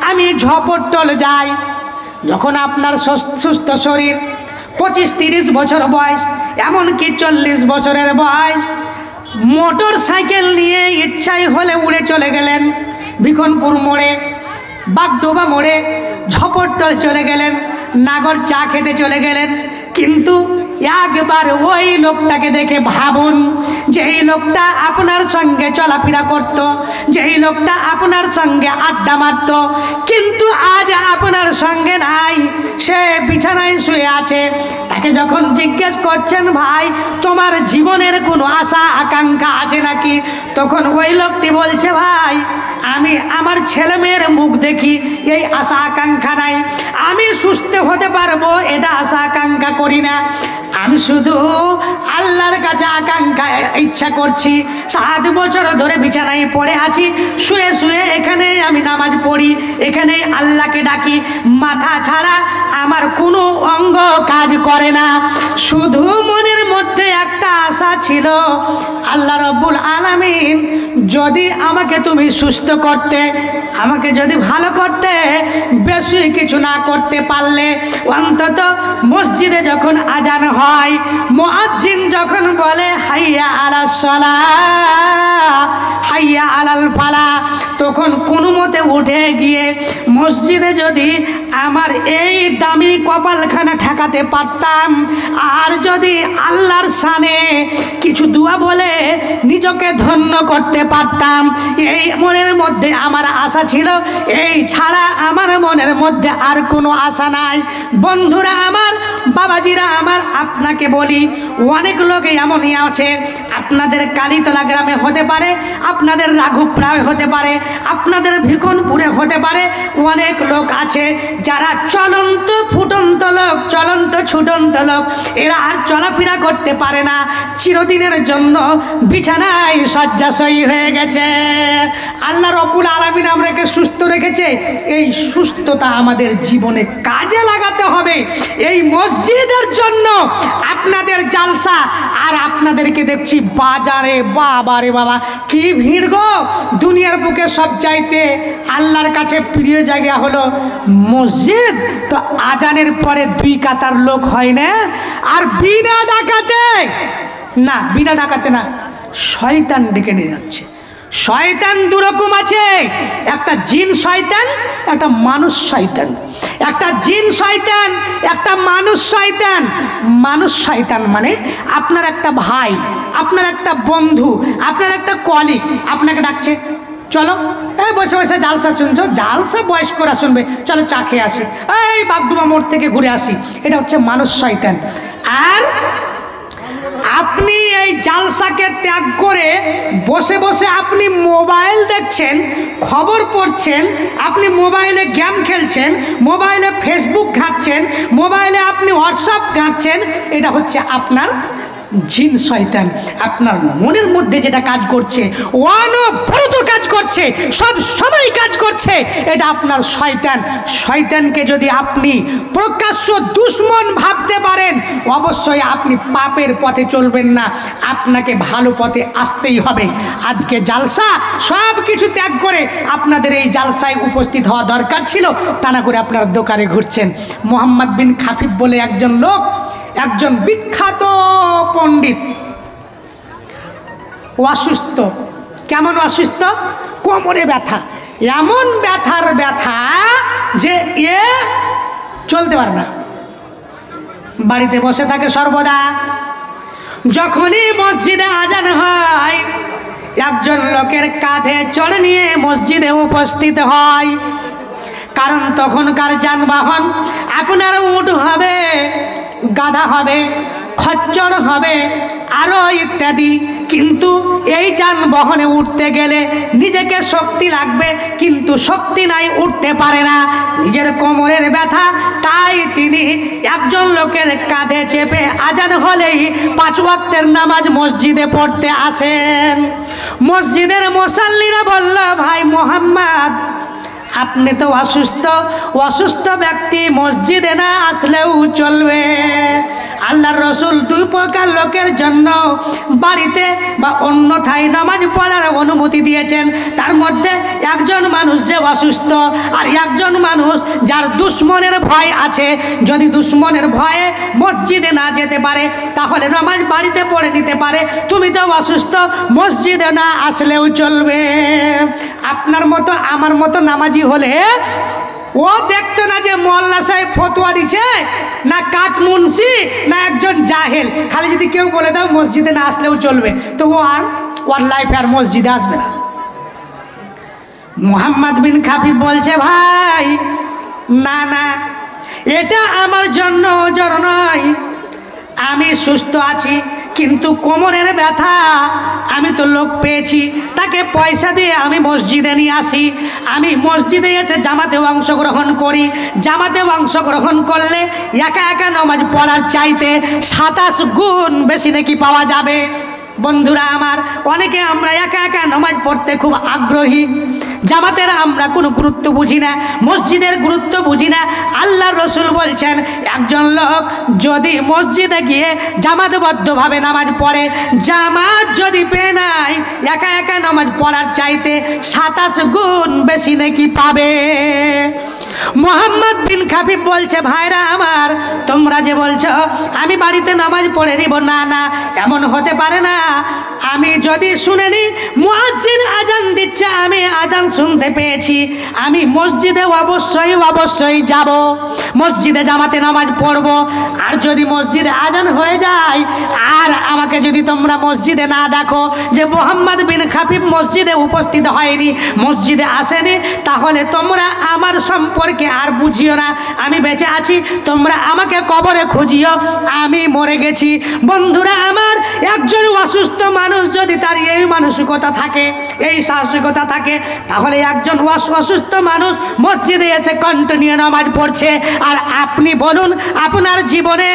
আমি ঝপটল যাই। যখন আপনার সুস্থ শরীর, 25-30 বছর বয়স, এমনকি 40 বছরের বয়স, মোটর সাইকেল নিয়ে ইচ্ছাই হলে উড়ে চলে গেলেন বিখনপুর মোড়ে, বাগডোবা মোড়ে, ঝপটল চলে গেলেন, নাগর চা খেতে চলে গেলেন। কিন্তু একবার ওই লোকটাকে দেখে ভাবুন, যেই লোকটা আপনার সঙ্গে চলাফেরা করত, যেই লোকটা আপনার সঙ্গে আড্ডা মারত, কিন্তু আজ আপনার সঙ্গে নাই, সে বিছানায় শুয়ে আছে। তাকে যখন জিজ্ঞেস করছেন, ভাই তোমার জীবনের কোনো আশা আকাঙ্ক্ষা আছে নাকি? তখন ওই লোকটি বলছে, ভাই আমি আমার ছেলে মেয়ের মুখ দেখি, এই আশা আকাঙ্ক্ষা নাই। আমি সুস্থ হতে পারবো এটা আশা আকাঙ্ক্ষা করি না, আমি শুধু আল্লাহর কাছে আকাঙ্ক্ষা ইচ্ছা করছি। 7 বছর ধরে বিছানায় পড়ে আছি, শুয়ে শুয়ে এখানে আমি নামাজ পড়ি, এখানে আল্লাহকে ডাকি, মাথা ছাড়া আমার কোনো অঙ্গ কাজ করে না। শুধু মনের মধ্যে একটা আশা ছিল, আল্লাহ রব্বুল আলামিন যদি আমাকে তুমি সুস্থ করতে, আমাকে যদি ভালো করতে, বেশি কিছু না করতে পারলে অন্তত মসজিদে যখন আজান হয়, মুয়াজ্জিন যখন বলে হাইয়া আলাস সালাহ, হাইয়া আলাল ফালাহ, তখন কোনো মতে উঠে গিয়ে মসজিদে যদি আমার এই দামি কপালখানা ঠেকাতে পারতাম, আর যদি আল্লাহর শানে কিছু দোয়া বলে নিজকে ধন্য করতে পারতাম, এই মনের মধ্যে আমার আশা ছিল। এই ছাড়া আমার মনের মধ্যে আর কোনো আশা নাই। বন্ধুরা আমার, বাবাজিরা আমার, আপনাকে বলি অনেক লোক এমনই আছে, আপনাদের কালীতলা গ্রামে হতে পারে, আপনাদের রাঘবপুরে হতে পারে, আপনাদের ভিকনপুরে হতে পারে, অনেক লোক আছে যারা চলন্ত ফুটন্ত লোক, চলন্ত ছুটন্ত লোক, এরা আর চলাফেরা করতে পারে না, চিরদিনের জন্য বিছানায় শয্যাশয়ী হয়ে গেছে। আল্লাহ রব্বুল আলামিন আমরাকে সুস্থ রেখেছে, এই সুস্থতা আমাদের জীবনে কাজে লাগাতে হবে। এই মসজিদের জন্য আপনাদের জালসা, আর আপনাদেরকে দেখছি বাজারে, বাবারে বাবা কি ভিড় গো। দুনিয়ার বুকে সব চাইতে আল্লাহর কাছে প্রিয় জায়গা হলো মসজিদ। তো আজানের পরে 2 কাতার লোক হয় না, আর বিনা ডাকাতে না, বিনা ডাকাতে না, শয়তান ডেকে নিয়ে যাচ্ছে। শয়তান দুরকম আছে, একটা জিন শয়তান, একটা মানুষ শয়তান। একটা জিন শয়তান, একটা মানুষ শয়তান। মানুষ শয়তান মানে আপনার একটা ভাই, আপনার একটা বন্ধু, আপনার একটা কলিগ আপনাকে ডাকছে, চলো এই বসে বসে জালসা শুনছো, জালসা বয়স্করা শুনবে, চলো চা খেয়ে আসি, এই বাগডুমা মোড় থেকে ঘুরে আসি। এটা হচ্ছে মানুষ শয়তান। আর আপনি এই জালসাকে ত্যাগ করে বসে বসে আপনি মোবাইল দেখছেন, খবর পড়ছেন, আপনি মোবাইলে গেম খেলছেন, মোবাইলে ফেসবুক ঘাঁটছেন, মোবাইলে আপনি হোয়াটসঅ্যাপ ঘাঁটছেন, এটা হচ্ছে আপনার জিন শয়তান। আপনার মনের মধ্যে যেটা কাজ করছে, অনবরত কাজ করছে, সব সময় কাজ করছে, এটা আপনার শয়তান। শয়তানকে যদি আপনি প্রকাশ্য দুশ্মন ভাবতে পারেন, অবশ্যই আপনি পাপের পথে চলবেন না, আপনাকে ভালো পথে আসতেই হবে। আজকে জালসা সব কিছু ত্যাগ করে আপনাদের এই জালসায় উপস্থিত হওয়া দরকার ছিল, তা না করে আপনার দোকানে ঘুরছেন। মোহাম্মদ বিন খাফিফ বলে একজন লোক, একজন বিখ্যাত পণ্ডিত, অসুস্থ। কেমন অসুস্থ? কোমরে ব্যথা, এমন ব্যথার ব্যথা যে এ চলতে পারে না, বাড়িতে বসে থাকে সর্বদা। যখনই মসজিদে আজান হয়, একজন লোকের কাঁধে চড়ে নিয়ে মসজিদে উপস্থিত হয়। কারণ তখনকার যানবাহন আপনার উট হবে, গাধা হবে, খচ্চর হবে, আরও ইত্যাদি। কিন্তু এই যানবাহনে উঠতে গেলে নিজেকে শক্তি লাগবে, কিন্তু শক্তি নাই, উঠতে পারে না, নিজের কোমরের ব্যথা। তাই তিনি একজন লোকের কাঁধে চেপে আজান হলেই 5 ওয়াক্তের নামাজ মসজিদে পড়তে আসেন। মসজিদের মুসাল্লিরা বলল, ভাই মোহাম্মদ, আপনি তো অসুস্থ, অসুস্থ ব্যক্তি মসজিদে না আসলেও চলবে। আল্লাহর রসুল 2 প্রকার লোকের জন্য বাড়িতে বা অন্যথায় নামাজ পড়ার অনুমতি দিয়েছেন। তার মধ্যে একজন মানুষ যে অসুস্থ, আর একজন মানুষ যার দুশ্মনের ভয় আছে। যদি দুশ্মনের ভয়ে মসজিদে না যেতে পারে, তাহলে নামাজ বাড়িতে পড়ে নিতে পারে। তুমি তো অসুস্থ, মসজিদে না আসলেও চলবে। আপনার মতো আমার মতো নামাজি হলে ও দেখতো না যে মোল্লা সাহেব ফতোয়া দিচ্ছে, না কাঠ মুন্সি, না একজন জাহেল। খালি যদি কেউ বলে দাও মসজিদে না আসলেও চলবে, তো ও আর ওর লাইফে আর মসজিদে আসবে না। মোহাম্মদ বিন খাফিফ বলছে, ভাই না না, এটা আমার জন্য ওজর নয়। আমি সুস্থ আছি, কিন্তু কোমরের ব্যথা। আমি তো লোক পেয়েছি, তাকে পয়সা দিয়ে আমি মসজিদে নিয়ে আসি। আমি মসজিদে এসে জামাতে অংশগ্রহণ করি। জামাতে অংশগ্রহণ করলে একা একা নামাজ পড়ার চাইতে 27 গুণ বেশি নাকি পাওয়া যাবে। বন্ধুরা আমার, অনেকে আমরা একা একা নামাজ পড়তে খুব আগ্রহী, জামাতের আমরা কোনো গুরুত্ব বুঝি না, মসজিদের গুরুত্ব বুঝি না। আল্লাহর রসুল বলছেন, একজন লোক যদি মসজিদে গিয়ে জামাতবদ্ধভাবে নামাজ পড়ে, জামাত যদি পেয়ে নাই, একা একা নামাজ পড়ার চাইতে 27 গুণ বেশি নাকি পাবে। মোহাম্মদ বিন খাফিফ বলছে, ভাইরা আমার, তোমরা যে বলছো আমি বাড়িতে নামাজ পড়ে নিব, না না, এমন হতে পারে না। আমি যদি শুনেনি মুয়াজ্জিন আজান দিচ্ছে, আমি আজান শুনতে পেয়েছি, আমি মসজিদে অবশ্যই যাব। মসজিদে জামাতে নামাজ পড়বো। আর যদি মসজিদে আজান হয়ে যায় আর আমাকে যদি তোমরা মসজিদে না দেখো যে মোহাম্মদ বিন খাফিফ মসজিদে উপস্থিত হয়নি, মসজিদে আসেনি, তাহলে তোমরা আমার সম্পর্কে আর বুঝিও না আমি বেঁচে আছি, তোমরা আমাকে কবরে খুঁজিও আমি মরে গেছি। বন্ধুরা আমার, একজন অসুস্থ মানুষ যদি তার এই মানসিকতা থাকে, এই সাহসিকতা থাকে, তাহলে একজন অসুস্থ মানুষ মসজিদে এসে কন্টিনিউ নামাজ পড়ছে। আর আপনি বলুন আপনার জীবনে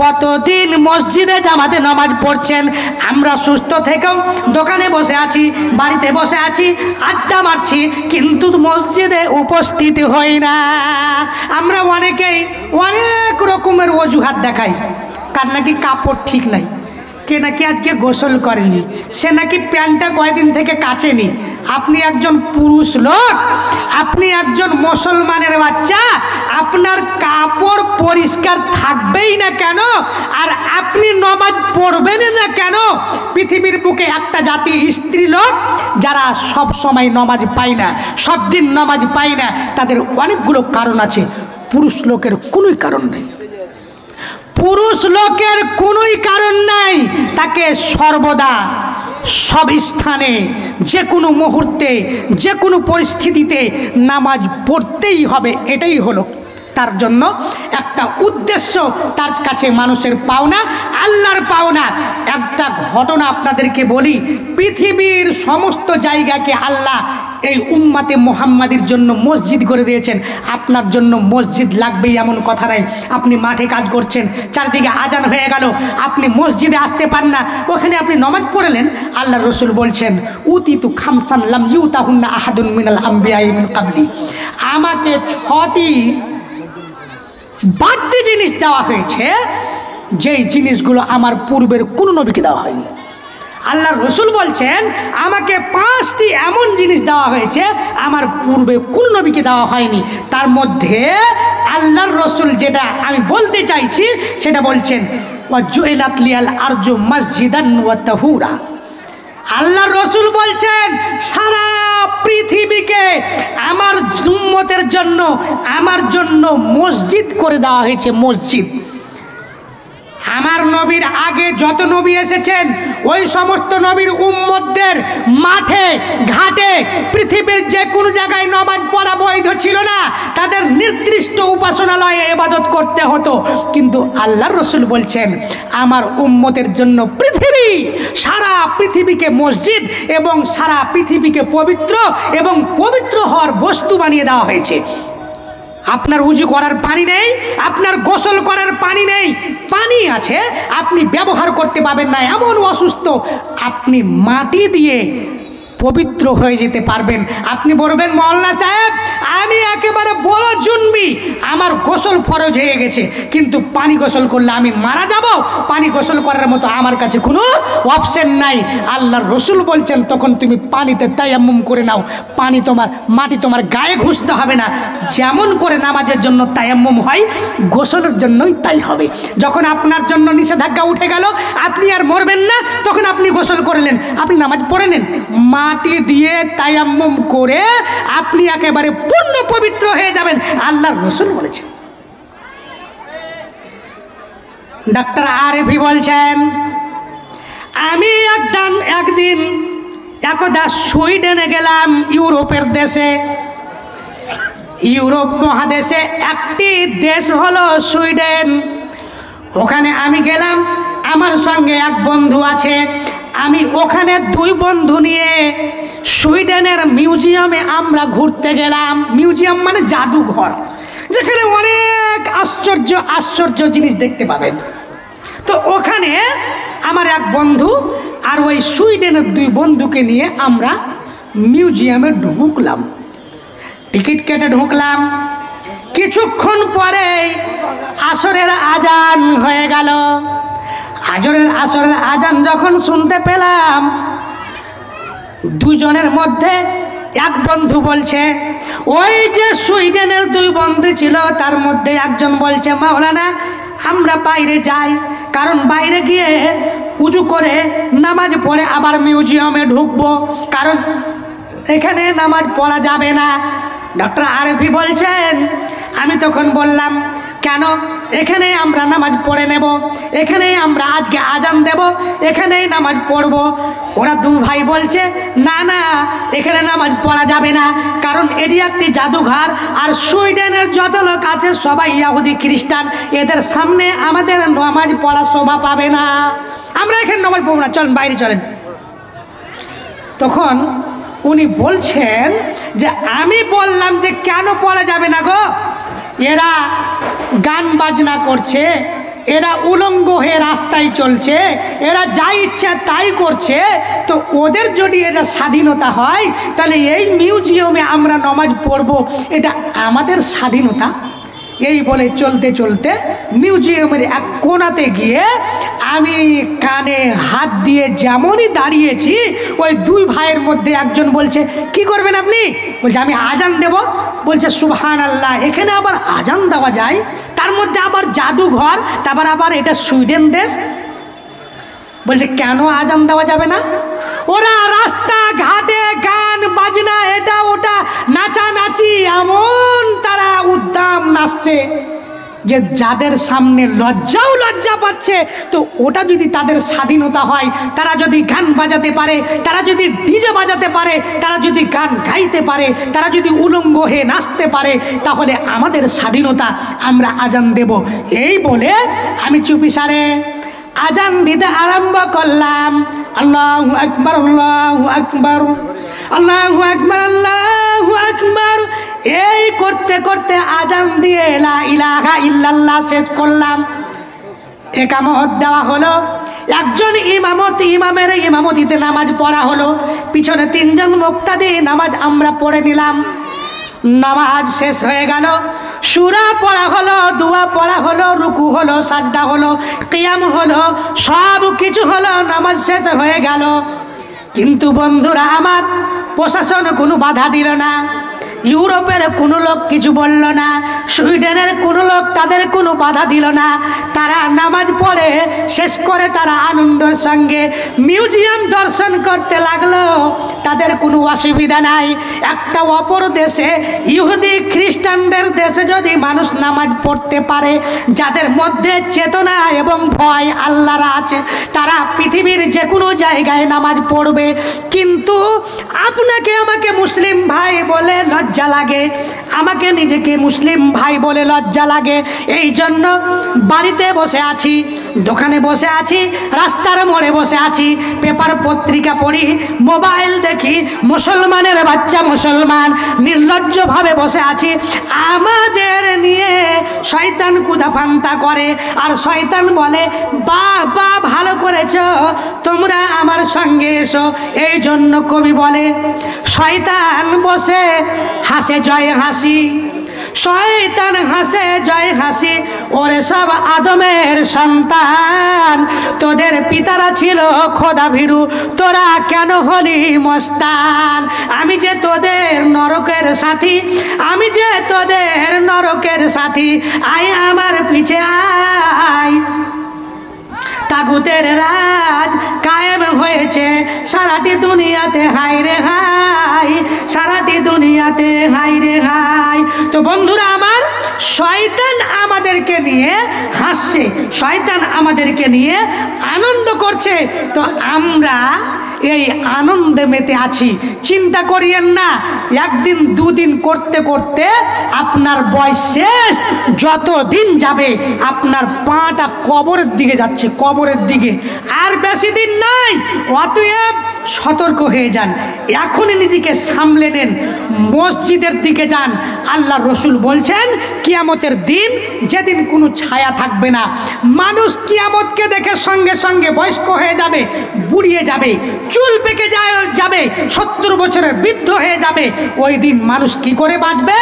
কতদিন মসজিদে জামাতে নামাজ পড়ছেন? আমরা সুস্থ থেকেও দোকানে বসে আছি, বাড়িতে বসে আছি, আড্ডা মারছি, কিন্তু মসজিদে উপস্থিত হই না। আমরা অনেকেই অনেক রকমের অজুহাত দেখাই, কার নাকি কাপড় ঠিক নাই, কে নাকি আজকে গোসল করেনি, সে নাকি প্যান্টটা কয়েকদিন থেকে কাচেনি। আপনি একজন পুরুষ লোক, আপনি একজন মুসলমানের বাচ্চা, আপনার কাপড় পরিষ্কার থাকবেই না কেন? আর আপনি নামাজ পড়বেন না কেন? পৃথিবীর বুকে একটা জাতি স্ত্রী লোক যারা সব সময় নামাজ পায় না, সব দিন নামাজ পায় না, তাদের অনেকগুলো কারণ আছে। পুরুষ লোকের কোনোই কারণ নেই, পুরুষ লোকের কোনোই কারণ নাই। তাকে সর্বদা সব স্থানে যে কোনো মুহূর্তে যে কোনো পরিস্থিতিতে নামাজ পড়তেই হবে, এটাই হলো তার জন্য একটা উদ্দেশ্য, তার কাছে মানুষের পাওনা, আল্লাহর পাওনা। একটা ঘটনা আপনাদেরকে বলি, পৃথিবীর সমস্ত জায়গাকে আল্লাহ এই উম্মাতে মুহাম্মাদির জন্য মসজিদ করে দিয়েছেন। আপনার জন্য মসজিদ লাগবেই এমন কথা নাই। আপনি মাঠে কাজ করছেন, চারদিকে আজান হয়ে গেল, আপনি মসজিদে আসতে পারেন না, ওখানে আপনি নামাজ পড়লেন। আল্লাহ রসুল বলছেন উতিতু খামসান লাম ইউতাহুন্না আহাদুন মিনাল আম্বিয়াই মিন ক্বাবলি, আমাকে 6টি বাড়তি জিনিস দেওয়া হয়েছে, যেই জিনিসগুলো আমার পূর্বের কোনো নবীকে দেওয়া হয়নি। আল্লাহ রসুল বলছেন আমাকে 5টি এমন জিনিস দেওয়া হয়েছে আমার পূর্বে কোনো নবীকে দেওয়া হয়নি। তার মধ্যে আল্লাহর রসুল যেটা আমি বলতে চাইছি সেটা বলছেন ওয়াজুইলাত লিয়াল আরজু মসজিদান ওয়া তাহুরা। আল্লাহর রসুল বলছেন সারা পৃথিবীকে আমার উম্মতের জন্য, আমার জন্য মসজিদ করে দেওয়া হয়েছে, মসজিদ। আমার নবীর আগে যত নবী এসেছেন ওই সমস্ত নবীর উম্মতদের মাঠে ঘাটে পৃথিবীর যে কোনো জায়গায় নামাজ পড়া বৈধ ছিল না, তাদের নির্দিষ্ট উপাসনালয়ে ইবাদত করতে হতো। কিন্তু আল্লাহর রসুল বলছেন আমার উম্মতের জন্য পৃথিবী, সারা পৃথিবীকে মসজিদ এবং সারা পৃথিবীকে পবিত্র এবং পবিত্র হওয়ার বস্তু বানিয়ে দেওয়া হয়েছে। আপনার উজু করার পানি নেই, আপনার গোসল করার পানি নেই, পানি আছে আপনি ব্যবহার করতে পাবেন না, এমন অসুস্থ, আপনি মাটি দিয়ে পবিত্র হয়ে যেতে পারবেন। আপনি বলবেন মওলানা সাহেব আমি একেবারে বড় জুনবি, আমার গোসল ফরজ হয়ে গেছে, কিন্তু পানি গোসল করলে আমি মারা যাব, পানি গোসল করার মতো আমার কাছে কোনো অপশন নাই। আল্লাহর রসুল বলছেন তখন তুমি পানিতে তায়াম্মুম করে নাও, পানি তোমার, মাটি তোমার গায়ে ঘুষতে হবে না। যেমন করে নামাজের জন্য তায়াম্মুম হয় গোসলের জন্যই তাই হবে। যখন আপনার জন্য নিষেধাজ্ঞা উঠে গেল, আপনি আর মরবেন না, তখন আপনি গোসল করলেন, আপনি নামাজ পড়ে নেন, মাটি দিয়ে তায়াম্মুম করে আপনি একেবারে পূর্ণ পবিত্র হয়ে যাবেন, আল্লাহর রসুল বলেছেন। ডাক্তার আরেফি বলছেন আমি একদিন একদা সুইডেনে গেলাম, ইউরোপের দেশে, ইউরোপ মহাদেশে একটি দেশ হলো সুইডেন। ওখানে আমি গেলাম, আমার সঙ্গে এক বন্ধু আছে, আমি ওখানে 2 বন্ধু নিয়ে সুইডেনের মিউজিয়ামে আমরা ঘুরতে গেলাম। মিউজিয়াম মানে জাদুঘর, যেখানে অনেক আশ্চর্য আশ্চর্য জিনিস দেখতে পাবেন। তো ওখানে আমার এক বন্ধু আর ওই সুইডেনের 2 বন্ধুকে নিয়ে আমরা মিউজিয়ামে ঢুকলাম, টিকিট কেটে ঢুকলাম। কিছুক্ষণ পরে আসরের আজান হয়ে গেল। আসরের আজান যখন শুনতে পেলাম, 2 জনের মধ্যে এক বন্ধু বলছে, ওই যে সুইডেনের 2 বন্ধু ছিল তার মধ্যে একজন বলছে মাওলানা আমরা বাইরে যাই, কারণ বাইরে গিয়ে উজু করে নামাজ পড়ে আবার মিউজিয়ামে ঢুকবো, কারণ এখানে নামাজ পড়া যাবে না। ডক্টর আরফি বলছেন আমি তখন বললাম, কেন? এখানে আমরা নামাজ পড়ে নেব, এখানেই আমরা আজকে আজান দেব, এখানেই নামাজ পড়ব। ওরা দু ভাই বলছে, না না, এখানে নামাজ পড়া যাবে না, কারণ এটি একটি জাদুঘর, আর সুইডেনের যত লোক আছে সবাই ইহুদি খ্রিস্টান, এদের সামনে আমাদের নামাজ পড়া শোভা পাবে না, আমরা এখানে নামাজ পড়ব না, চলেন বাইরে চলেন। তখন উনি বলছেন যে আমি বললাম যে কেন পড়া যাবে না গো, এরা গান বাজনা করছে, এরা উলঙ্গ হয়ে রাস্তায় চলছে, এরা যা ইচ্ছা তাই করছে, তো ওদের যদি এটা স্বাধীনতা হয় তাহলে এই মিউজিয়ামে আমরা নামাজ পড়ব, এটা আমাদের স্বাধীনতা? এই বলে চলতে চলতে মিউজিয়ামের এক কোণাতে গিয়ে আমি কানে হাত দিয়ে যেমনই দাঁড়িয়েছি, ওই দুই ভাইয়ের মধ্যে একজন বলছে, কি করবেন আপনি? বলছে আমি আজান দেব। বলছে সুবহানাল্লাহ, এখানে আবার আজান দেওয়া যায়, তার মধ্যে আবার জাদুঘর, তারপর আবার এটা সুইডেন দেশ। বলছে কেন আজান দেওয়া যাবে না? ওরা রাস্তা ঘাটে গান বাজনা এটা ওটা নাচানাচি এমন তারা উদ্দাম নাচছে যে যাদের সামনে লজ্জাও লজ্জা পাচ্ছে। তো ওটা যদি তাদের স্বাধীনতা হয়, তারা যদি গান বাজাতে পারে, তারা যদি ডিজে বাজাতে পারে, তারা যদি গান গাইতে পারে, তারা যদি উলঙ্গ হয়ে নাচতে পারে, তাহলে আমাদের স্বাধীনতা, আমরা আজান দেব। এই বলে আমি চুপিসারে আজান দিতে আরম্ভ করলাম। আল্লাহু আকবার, আল্লাহু আকবার, আল্লাহু আকবার, আল্লাহু আকবার, এই করতে করতে আজান দিয়ে লা ইলাহা ইল্লাল্লাহ শেষ করলাম। একামত দেওয়া হলো, একজন ইমামের ইমামতিতে নামাজ পড়া হলো, পিছনে তিনজন মুক্তাদি নামাজ আমরা পড়ে নিলাম। নামাজ শেষ হয়ে গেল, সূরা পড়া হলো, দোয়া পড়া হলো, রুকু হলো, সাজদা হলো, কিয়াম হলো, সব কিছু হলো, নামাজ শেষ হয়ে গেল। কিন্তু বন্ধুরা আমার, প্রশাসন কোনো বাধা দিল না, ইউরোপের কোনো লোক কিছু বলল না, সুইডেনের কোনো লোক তাদের কোনো বাধা দিল না। তারা নামাজ পড়ে শেষ করে তারা আনন্দের সঙ্গে মিউজিয়াম দর্শন করতে লাগলো, তাদের কোনো অসুবিধা নাই। একটা অপর দেশে, ইহুদি খ্রিস্টানদের দেশে যদি মানুষ নামাজ পড়তে পারে, যাদের মধ্যে চেতনা এবং ভয় আল্লাহর আছে, তারা পৃথিবীর যে কোনো জায়গায় নামাজ পড়বে। কিন্তু আপনাকে আমাকে মুসলিম ভাই বলে লজ্জা লাগে, আমাকে নিজেকে মুসলিম ভাই বলে লজ্জা লাগে। এই জন্য বাড়িতে বসে আছি, দোকানে বসে আছি, রাস্তার মোড়ে বসে আছি, পেপার পত্রিকা পড়ি, মোবাইল দেখি, মুসলমানের বাচ্চা মুসলমান নির্লজ্জভাবে বসে আছি। আমাদের নিয়ে শয়তান কুদাফান্তা করে, আর শয়তান বলে বাহ বাহ ভালো করেছ, তোমরা আমার সঙ্গে এসো। এই জন্য কবি বলে, শয়তান বসে হাসে জয় হাসি, শয়তান হাসে জয় হাসি, ওরে সব আদমের সন্তান, তোদের পিতারা ছিল খোদা ভীরু, তোরা কেন হলি মস্তান। আমি যে তোদের নরকের সাথী, আমি যে তোদের নরকের সাথী, আয় আমার পিছে আয়। তাগুতের রাজ কায়েম হয়েছে সারাটি দুনিয়াতে, হাই রে হাই, সারাটি দুনিয়াতে হাই রে হাই। তো বন্ধুরা আমার, শয়তান আমাদেরকে নিয়ে হাসছে, শয়তান আমাদেরকে নিয়ে আনন্দ করছে, তো আমরা এই আনন্দে মেতে আছি। চিন্তা করিয়েন না, একদিন দুদিন করতে করতে আপনার বয়স শেষ, যত দিন যাবে আপনার পাটা কবরের দিকে যাচ্ছে, কবরের দিকে, আর বেশি দিন নাই। অতএব সতর্ক হয়ে যান, এখনই নিজেকে সামলে নেন, মসজিদের দিকে যান। আল্লাহ রসুল বলছেন, কিয়ামতের দিন যেদিন কোনো ছায়া থাকবে না, মানুষ কিয়ামতকে দেখে সঙ্গে সঙ্গে বয়স্ক হয়ে যাবে, বুড়িয়ে যাবে, চুল পেকে যাবে, 70 বছরের বৃদ্ধ হয়ে যাবে। ওই দিন মানুষ কি করে বাঁচবে?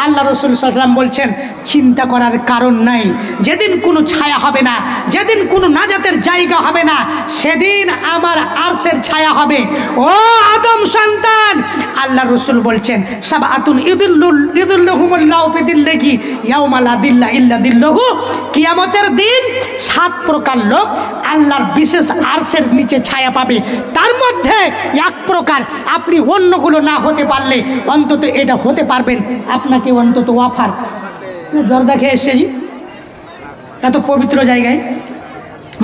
আল্লাহ রসুল সাল্লাল্লাহু আলাইহি ওয়াসাল্লাম বলছেন, চিন্তা করার কারণ নাই। যেদিন কোনো ছায়া হবে না, যেদিন কোনো নাজাতের জায়গা হবে না, সেদিন আমার আরশের ছায়া হবে। ও আদম সন্তান, আল্লাহ রসুল বলছেন, সাবআতুন ইযিল্লুহুমুল্লাহু বিযিল্লিহি ইয়াওমা লা যিল্লা ইল্লা যিল্লুহু, কিয়ামতের দিন 7 প্রকার লোক আল্লাহর বিশেষ আরশের নিচে ছায়া পাবে। তার মধ্যে এক প্রকার, আপনি অন্যগুলো না হতে পারলে অন্তত এটা হতে পারবেন, আপনাকে অন্তত অফার জর্দা খেয়ে এসছে জি, এত পবিত্র জায়গায়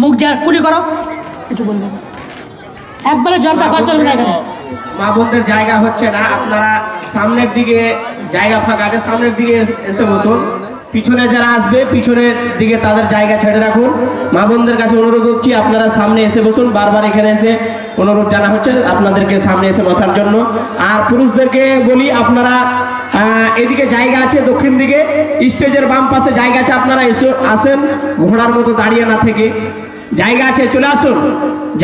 মুখ যা কুলি করো, কিছু বলবো একবারে জর্দা খাওয়া চলবে না এখানে। মা বোনদের জায়গা হচ্ছে না, আপনারা সামনের দিকে জায়গা ফাঁকা আছে, সামনের দিকে এসে বসুন। পিছনে যারা আসবে পিছনের দিকে তাদের জায়গা ছেড়ে রাখুন। মা বোনদের কাছে অনুরোধ করছি আপনারা সামনে এসে বসুন। বারবার এখানে এসে অনুরোধ জানা হচ্ছে আপনাদেরকে সামনে এসে বসার জন্য। আর পুরুষদেরকে বলি আপনারা এদিকে জায়গা আছে, দক্ষিণ দিকে স্টেজের বাম পাশে জায়গা আছে, আপনারা এসে আসেন, ঘোড়ার মতো দাঁড়িয়ে না থেকে জায়গা আছে, চলে আসুন।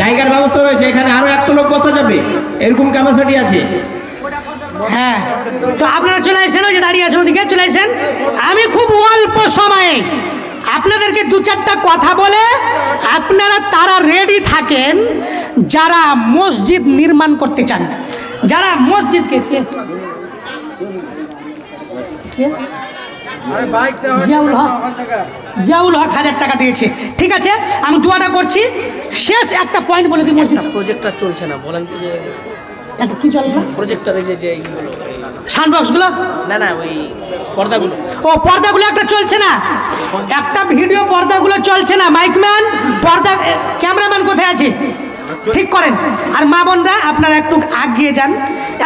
জায়গার ব্যবস্থা রয়েছে, এখানে আরো 100 লোক বসা যাবে, এরকম ক্যাপাসিটি আছে। হ্যাঁ, তো আপনারা চলে আসেন, ওই যে দাঁড়িয়ে আছেন ওদিকে চলে আসেন। আমি খুব অল্প সময়ে আপনাদেরকে 2-4টা কথা বলে আপনারা তারা রেডি থাকেন যারা মসজিদ নির্মাণ করতে চান, যারা মসজিদকে জিয়াউল হক 1000 টাকা দিয়েছে। ঠিক আছে, আমি দোয়াটা করছি। শেষ একটা পয়েন্ট বলে দিই, মসজিদ প্রজেক্টটা চলছে না, বলেন যে একটা কি চলে না, প্রজেক্টরে যে এইগুলো সাউন্ড বক্সগুলো, না ওই পর্দাগুলো, ও পর্দাগুলো একটা চলছে না, একটা ভিডিও পর্দাগুলো চলছে না। মাইকম্যান, পর্দা ক্যামেরাম্যান কোথায় আছে, ঠিক করেন। আর মা বোনরা আপনারা একটু আগিয়ে যান,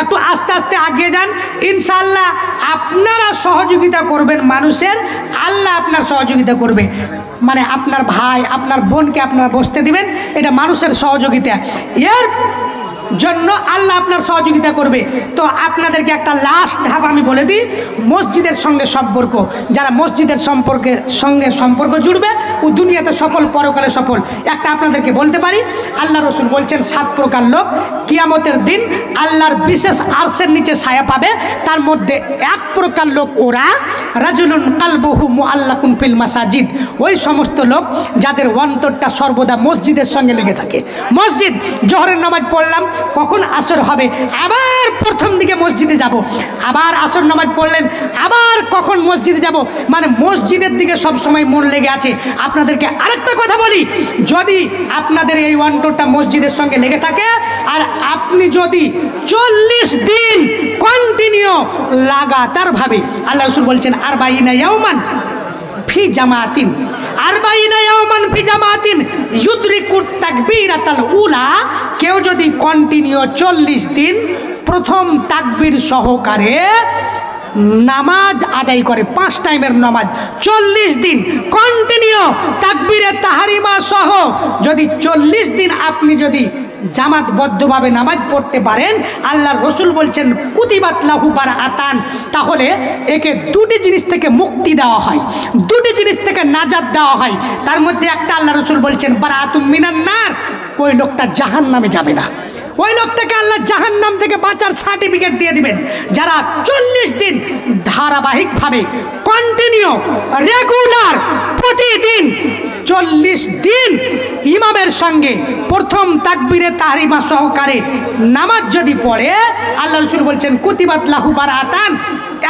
একটু আস্তে আস্তে আগিয়ে যান। ইনশাআল্লাহ আপনারা সহযোগিতা করবেন মানুষের, আল্লাহ আপনার সহযোগিতা করবে। মানে আপনার ভাই আপনার বোনকে আপনারা বসতে দিবেন, এটা মানুষের সহযোগিতা, এর জন্য আল্লাহ আপনার সহযোগিতা করবে। তো আপনাদেরকে একটা লাস্ট ধাপ আমি বলে দিই, মসজিদের সঙ্গে সম্পর্ক, যারা মসজিদের সঙ্গে সম্পর্ক জুড়বে ও দুনিয়াতে সফল, পরকালে সফল। একটা আপনাদেরকে বলতে পারি, আল্লাহ রসুল বলছেন 7 প্রকার লোক কিয়ামতের দিন আল্লাহর বিশেষ আরশের নিচে ছায়া পাবে। তার মধ্যে 1 প্রকার লোক ওরা রাজুলুন কালবুহু মুআল্লাকুন ফিল মাসাজিদ, ওই সমস্ত লোক যাদের অন্তরটা সর্বদা মসজিদের সঙ্গে লেগে থাকে। মসজিদ, জোহরের নামাজ পড়লাম, কখন আসর হবে, আবার প্রথম দিকে মসজিদে যাব, আবার আসর নামাজ পড়লেন, আবার কখন মসজিদে যাব, মানে মসজিদের দিকে সব সময় মন লেগে আছে। আপনাদেরকে আরেকটা কথা বলি, যদি আপনাদের এই অন্তরটা মসজিদের সঙ্গে লেগে থাকে আর আপনি যদি 40 দিন কন্টিনিউ লাগাতারভাবে, আল্লাহ রাসূল বলছেন আরবাঈনা ইয়াওমান ফি জামাতিন, আরবাঈনা ইয়াওমান ফি জামাতিন ইউদরিকুত তাকবীরাতাল উলা, কেউ যদি কন্টিনিউ 40 দিন প্রথম তাকবীর সহকারে নামাজ আদায় করে, 5 টাইমের নামাজ 40 দিন কন্টিনিউ তাকবীরে তাহারিমা সহ যদি 40 দিন আপনি যদি জামাতবদ্ধভাবে নামাজ পড়তে পারেন, আল্লাহর রসুল বলছেন কুতিবাত লাহু বারাআতান, তাহলে একে 2টি জিনিস থেকে মুক্তি দেওয়া হয়, 2টি জিনিস থেকে নাজাত দেওয়া হয়। তার মধ্যে একটা আল্লাহ রসুল বলছেন বারাআতুম মিনান নার, ওই লোকটা জাহান্নামে যাবে না, ওই লোকটাকে আল্লাহ জাহান্নাম থেকে বাঁচার সার্টিফিকেট দিয়ে দিবেন। যারা 40 দিন ধারাবাহিকভাবে কন্টিনিউ রেগুলার প্রতিদিন 40 দিন ইমামের সঙ্গে প্রথম তাকবীরে তাহরিমা সহকারে নামাজ যদি পড়ে, আল্লাহ রাসূল বলছেন কুতিবাত লাহু বারাআতান,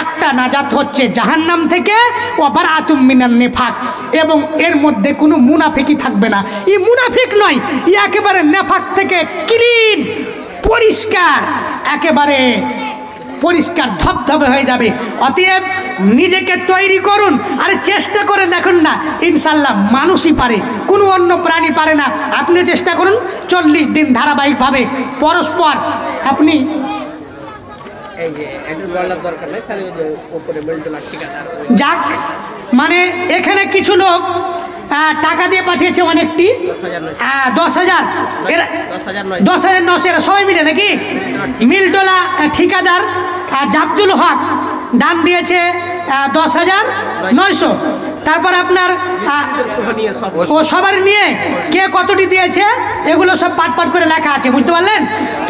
একটা নাজাত হচ্ছে জাহান্নাম থেকে, ও বারাআতুম মিনান নিফাক, এবং এর মধ্যে কোনো মুনাফিকি থাকবে না। এই মুনাফিক নয়, ই একেবারে নেফাক থেকে ক্লিন, পরিষ্কার, একেবারে পরিষ্কার ধবধবে হয়ে যাবে। অতএব নিজেকে তৈরি করুন, আর চেষ্টা করে দেখুন না, ইনশাল্লাহ মানুষই পারে, কোনো অন্য প্রাণী পারে না। আপনি চেষ্টা করুন 40 দিন ধারাবাহিকভাবে পরস্পর আপনি এই যে একটু বলার দরকার নেই, খালি ওই যে উপরে বেল্টলা ঠিকাদার যাক, মানে এখানে কিছু লোক টাকা দিয়ে পাঠিয়েছে অনেকটি, 10,000 এরা 10,900 এরা সবাই মিলে নাকি, মিলটোলা ঠিকাদার জাবদুল হক দান দিয়েছে 10,900। তারপর আপনার ও সবার নিয়ে কে কতটি দিয়েছে এগুলো সব পাট পাট করে লেখা আছে, বুঝতে পারলেন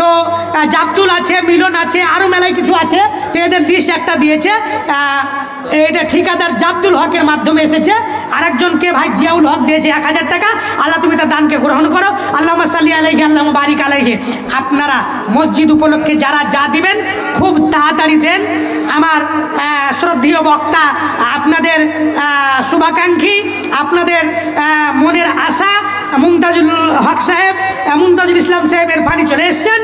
তো। জাবদুল আছে, মিলন আছে, আরও মেলায় কিছু আছে, তো এদের লিস্ট একটা দিয়েছে। এটা ঠিকাদার জাবদুল হকের মাধ্যমে এসেছে। আরেকজনকে ভাই জিয়াউল হক দিয়েছে 1000 টাকা। আল্লাহ তুমি তার দানকে গ্রহণ করো, আল্লাহুম্মা সাল্লি আলাইহি আল্লাহুম্মা বারিক আলাইহি। আপনারা মসজিদ উপলক্ষে যারা যা দিবেন খুব তাড়াতাড়ি দেন। আমার শ্রদ্ধেয় বক্তা, আপনাদের শুভাকাঙ্ক্ষী, আপনাদের মনের আশা মুমতাজুল হক সাহেব, মুমতাজুল ইসলাম সাহেবের ফানি চলে এসছেন।